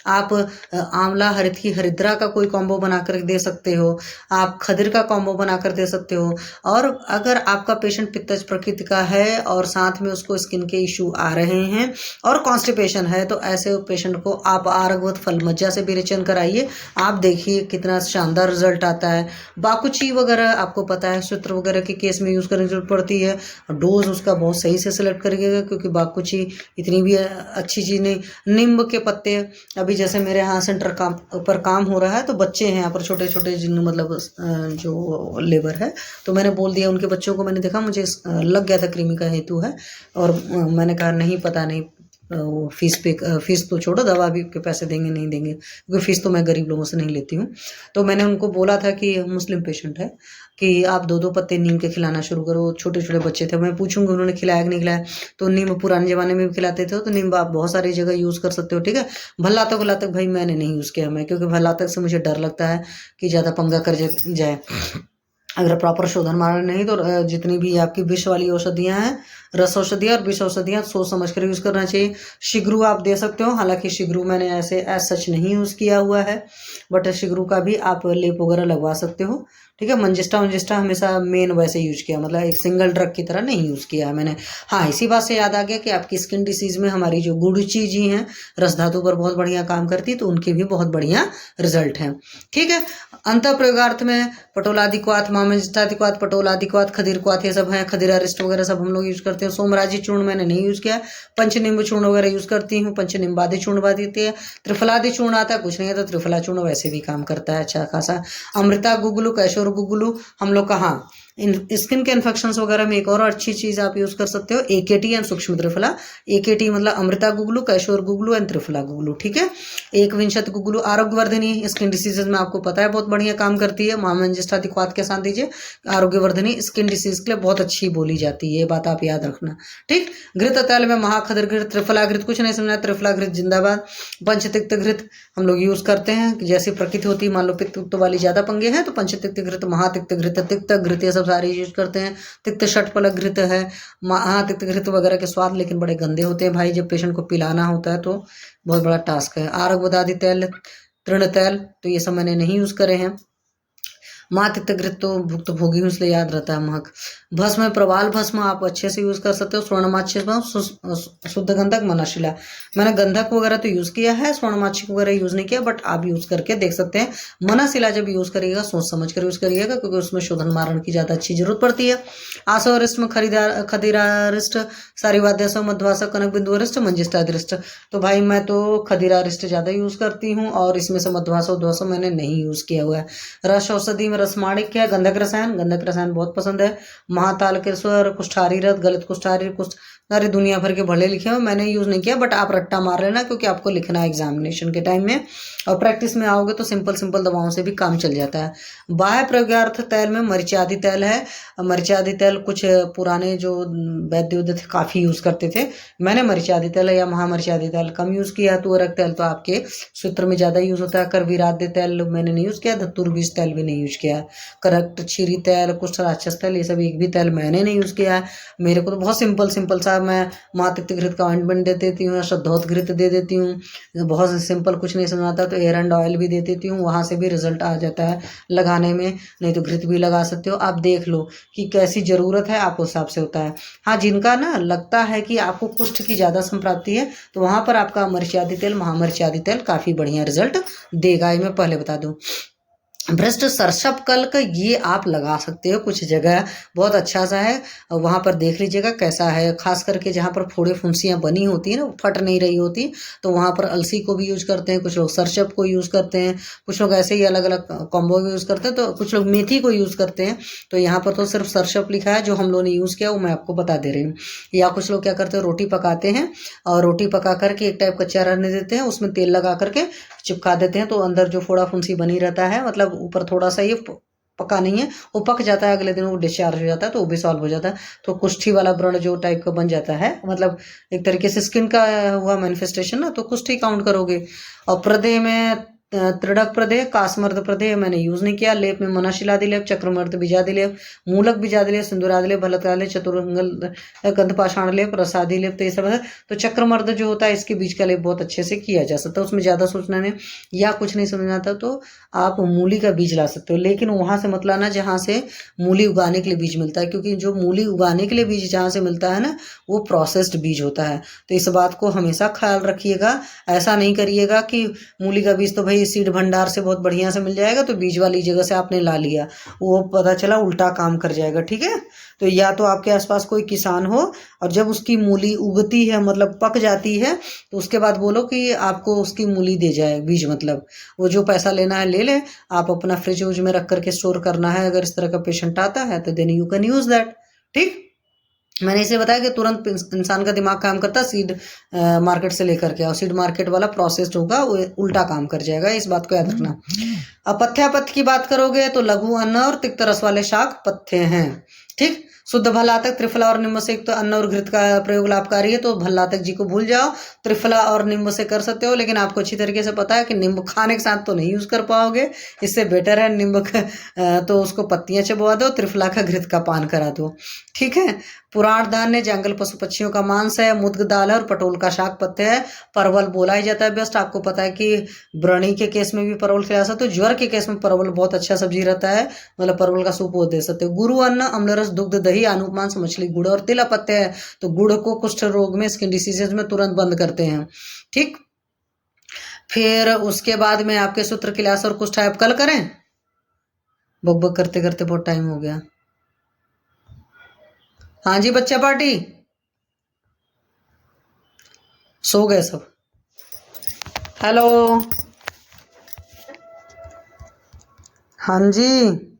आप आंवला हरित की हरिद्रा का कोई कॉम्बो बनाकर दे सकते हो, आप खदिर का कॉम्बो बनाकर दे सकते हो। और अगर आपका पेशेंट पित्तज प्रकृति का है और साथ में उसको स्किन के इशू आ रहे हैं और कॉन्स्टिपेशन है, तो ऐसे पेशेंट को आप आरगवत फल मज्जा से विरेचन कराइए, आप देखिए कितना शानदार रिजल्ट आता है। बाकुची वगैरह आपको पता है, सूत्र वगैरह के केस में यूज़ करने की जरूरत पड़ती है। डोज उसका बहुत सही से सिलेक्ट करिएगा, क्योंकि बाकुची इतनी भी अच्छी चीज़ नहीं। नींब के पत्ते, अभी जैसे मेरे यहाँ सेंटर पर काम हो रहा है, तो बच्चे हैं यहाँ पर छोटे छोटे जिन मतलब जो लेबर है, तो मैंने बोल दिया उनके बच्चों को, मैंने देखा मुझे लग गया था कृमि का हेतु है, और मैंने कहा नहीं पता नहीं वो फीस तो छोड़ो, दवा भी के पैसे देंगे नहीं देंगे, क्योंकि फीस तो मैं गरीब लोगों से नहीं लेती हूँ। तो मैंने उनको बोला था कि मुस्लिम पेशेंट है कि आप 2-2 पत्ते नीम के खिलाना शुरू करो। छोटे-छोटे बच्चे थे, मैं पूछूँगी उन्होंने खिलाया कि नहीं खिलाया, तो नीम पुराने ज़माने में भी खिलाते थे, तो नीम आप बहुत सारी जगह यूज़ कर सकते हो, ठीक है। भल्ला तक भाई मैंने नहीं यूज़ किया मैं, क्योंकि भल्ला तक से मुझे डर लगता है कि ज़्यादा पंगा कर जाए। अगर प्रॉपर शोधन मार्ग नहीं तो जितनी भी आपकी विष वाली औषधियाँ हैं, रस औषधियाँ और विष औषधियाँ सोच समझ कर यूज़ करना चाहिए। शिगरू आप दे सकते हो, हालांकि शिगरू मैंने ऐसे एज सच नहीं यूज़ किया हुआ है, बट शिगरू का भी आप लेप वगैरह लगवा सकते हो, ठीक है। मंजिस्टा हमेशा मेन वैसे यूज किया, मतलब एक सिंगल ड्रग की तरह नहीं यूज़ किया है मैंने। हाँ, इसी बात से याद आ गया कि आपकी स्किन डिसीज़ में हमारी जो गुड़ची जी हैं, रस धातु पर बहुत बढ़िया काम करती, तो उनके भी बहुत बढ़िया रिजल्ट हैं, ठीक है। अंत प्रयोगार्थ में पटोलादिक्वाथ, मामेजिस्टादिक्वाथ, पटोलादिक्वाथ, खदीरक्वाथ, ये सब हैं। खदीरारिस्ट वगैरह सब हम लोग यूज़ करते हैं। सोमराजी चूर्ण मैंने नहीं यूज़ किया। पंचनिम्ब चूर्ण वगैरह यूज़ करती हूँ। पंचनिम्बादि चूर्ण बाधित है। त्रिफलादि चूर्ण आता है, कुछ नहीं है तो त्रिफला चूर्ण वैसे भी काम करता है अच्छा खासा। अमृता गुगलू, कैशोर गुगलू हम लोग कहाँ स्किन के इन्फेक्शंस वगैरह में एक और अच्छी चीज़ आप यूज़ कर सकते हो, एकेटी एंड सूक्ष्म त्रिफला। एकेटी मतलब अमृता गुगलू, कैशोर गुगलू एंड त्रिफला गुगलू, ठीक है। एक विंशत गुगलू आरोग्यवर्धिनी, स्किन डिसीजेज में आपको पता है बहुत बढ़िया काम करती है। मामेजिस्टादिक्वाथ के साथ दीजिए। आरोग्यवर्धिनी स्किन डिसीज के लिए बहुत अच्छी बोली जाती है, ये बात आप याद रखना, ठीक। घृत तैल में महाखदर घृत, त्रिफला घृत, कुछ नहीं समझना, त्रिफला घृत जिंदाबाद। पंचतिक्त घृत हम लोग यूज़ करते हैं, जैसी प्रकृति होती है, मान लो पित्त वाली ज़्यादा पंगे हैं तो पंचतिक्त घृत, महातिक्त घृत, तिक्त घृत, ये सब सारे यूज करते हैं। तिक्त षटफलक घृत है, महातिक्त घृत वगैरह के स्वाद लेकिन बड़े गंदे होते हैं भाई, जब पेशेंट को पिलाना होता है तो बहुत बड़ा टास्क है। आरोग्यवादी तैल, तृण तैल, तो ये सब मैंने नहीं यूज़ करे हैं। मातिक्त घृत तो भुक्त भोगी हूँ इसलिए याद रहता है महक। भस्म में प्रवाल भस्म आप अच्छे से यूज़ कर सकते हो। स्वर्णमाक्षी शुद्ध गंधक मनशिला, मैंने गंधक वगैरह तो यूज़ किया है, स्वर्णमाक्षी वगैरह यूज़ नहीं किया, बट आप यूज़ करके देख सकते हैं। मनशिला जब यूज़ करिएगा सोच समझ कर यूज़ करिएगा, क्योंकि उसमें शोधन मारण की ज़्यादा अच्छी जरूरत पड़ती है। आसवरिष्ट में खदीरारिष्ट, सारीवाद्यास, मध्वास, कनक बिंदुवरिष्ट, मंजिष्टादिष्ट, तो भाई मैं तो खदीरारिष्ट ज़्यादा यूज़ करती हूँ, और इसमें से मध्वास उध्वास मैंने नहीं यूज़ किया हुआ है। रस औषधि में रसमाणिक्य है, गंधक रसायन बहुत पसंद है। महातालकेश्वर, कुष्ठारी रथ, गलत कुष्ठारी, कुछ सारे दुनिया भर के भले लिखे हुए, मैंने यूज़ नहीं किया, बट आप रट्टा मार लेना क्योंकि आपको लिखना है एग्जामिनेशन के टाइम में, और प्रैक्टिस में आओगे तो सिंपल दवाओं से भी काम चल जाता है। बाह्य प्रयोगार्थ तैल में मरीचादि तैल है। मरीचादि तैल कुछ पुराने जो वैद्य थे काफ़ी यूज़ करते थे, मैंने मरीचादि तैल या महामरीचादि तैल कम यूज़ किया। तुअरक तैल तो आपके सूत्र में ज़्यादा यूज़ होता है। करवीराद्य तैल मैंने नहीं यूज़ किया। धतुरबीज तैल भी नहीं यूज़ किया। करक्ट क्षीरी तैल, कुष्ठ राक्षस तैल, ये सब एक भी तैल मैंने नहीं यूज़ किया है। मेरे को तो बहुत सिंपल सा मैं मातिक्त घृत का ऑइंटमेंट दे देती हूँ, शुद्धोत घृत दे देती हूँ, बहुत सिंपल, कुछ नहीं समझाता तो एयर एंड ऑयल भी दे देती हूँ, वहाँ से भी रिजल्ट आ जाता है लगाने में। नहीं तो घृत भी लगा सकते हो, आप देख लो कि कैसी ज़रूरत है, आप उस हिसाब से होता है। हाँ, जिनका ना लगता है कि आपको कुष्ठ की ज़्यादा संप्राप्ति है तो वहाँ पर आपका मरीचादि तेल, महामरीचादि तेल काफ़ी बढ़िया रिजल्ट देगा, ये मैं पहले बता दूँ। भ्रष्ट सरसप कल्क ये आप लगा सकते हो, कुछ जगह बहुत अच्छा सा है, वहाँ पर देख लीजिएगा कैसा है। खास करके जहाँ पर फोड़े फुंसियाँ बनी होती हैं ना, फट नहीं रही होती, तो वहाँ पर अलसी को भी यूज़ करते हैं, कुछ लोग सरसप को यूज़ करते हैं, कुछ लोग ऐसे ही अलग अलग कॉम्बो यूज़ करते हैं, तो कुछ लोग मेथी को यूज़ करते हैं। तो यहाँ पर तो सिर्फ सरसप लिखा है, जो हम लोगों ने यूज़ किया वो मैं आपको बता दे रही हूँ। या कुछ लोग क्या करते हैं, रोटी पकाते हैं और रोटी पका करके एक टाइप कच्चा रहने देते हैं, उसमें तेल लगा करके चिपका देते हैं, तो अंदर जो फोड़ा फुंसी बनी रहता है, मतलब ऊपर थोड़ा सा ये पका नहीं है, वो पक जाता है, अगले दिन वो डिस्चार्ज हो जाता है, तो वो भी सॉल्व हो जाता है। तो कुष्ठी वाला व्रण जो टाइप का बन जाता है, मतलब एक तरीके से स्किन का हुआ मैनिफेस्टेशन ना, तो कुष्ठी काउंट करोगे। और प्रदेह में त्रिडक प्रदेह, कासमर्द प्रदेह मैंने यूज़ नहीं किया। लेप में मनशिलादि लेप, चक्रमर्द बीजादि लेप, मूलक बीजादि लेप, सिंदूरादि लेप, भलतादि, चतुरंगल गंधपाषाण लेप, रसादि लेप, तो ये सब है। तो चक्रमर्द जो होता है इसके बीज का लेप बहुत अच्छे से किया जा सकता है, उसमें ज़्यादा सोचना नहीं, या कुछ नहीं समझना आता तो आप मूली का बीज ला सकते हो, लेकिन वहाँ से मत लाना जहाँ से मूली उगाने के लिए बीज मिलता है, क्योंकि जो मूली उगाने के लिए बीज जहाँ से मिलता है ना, वो प्रोसेस्ड बीज होता है। तो इस बात को हमेशा ख्याल रखिएगा। ऐसा नहीं करिएगा कि मूली का बीज तो भाई सीड भंडार से बहुत बढ़िया से मिल जाएगा, तो बीज वाली जगह से आपने ला लिया, वो पता चला उल्टा काम कर जाएगा, ठीक है। तो या तो आपके आसपास कोई किसान हो, और जब उसकी मूली उगती है, मतलब पक जाती है, तो उसके बाद बोलो कि आपको उसकी मूली दे जाए बीज, मतलब वो जो पैसा लेना है ले ले, आप अपना फ्रिज उज में रख करके स्टोर करना है। अगर इस तरह का पेशेंट आता है तो then you can use that, ठीक। मैंने इसे बताया कि तुरंत इंसान का दिमाग काम करता है सीड मार्केट से लेकर के, और सीड मार्केट वाला प्रोसेस्ड होगा, वो उल्टा काम कर जाएगा, इस बात को याद रखना। अब पथ्यापथ्य की बात करोगे तो लघु अन्न और तिक्त रस वाले शाक पथ्य हैं। ठीक। शुद्ध भल्लातक, त्रिफला और निम्ब से युक्त अन्न और घृत का प्रयोग लाभकारी है, तो भल्लातक जी को भूल जाओ, त्रिफला और निम्ब से कर सकते हो, लेकिन आपको अच्छी तरीके से पता है कि निम्ब खाने के साथ तो नहीं यूज कर पाओगे, इससे बेटर है निम्ब तो उसको पत्तियां चबवा दो, त्रिफला का घृत का पान करा दो। ठीक है। पुराण धान्य जंगल पशु पक्षियों का मांस है, मुद्ग दाल है और पटोल का शाक पत्ते है। परवल बोला ही जाता है बेस्ट, आपको पता है कि ब्रणी के केस में भी परवल खिला सकते हो, ज्वर के केस में परवल बहुत अच्छा सब्जी रहता है, मतलब परवल का सूप वो दे सकते हो। गुरु अन्न अम्लरस दुग्ध दही आनुक मांस मछली गुड़ और तिल पत्ते है, तो गुड़ को कुष्ठ रोग में स्किन डिसीजेज में तुरंत बंद करते हैं। ठीक। फिर उसके बाद में आपके सूत्र क्लास और कुछ टाइप कल करें, बक बक करते करते बहुत टाइम हो गया। हाँ जी बच्चा पार्टी, सो गए सब। हेलो। हाँ जी।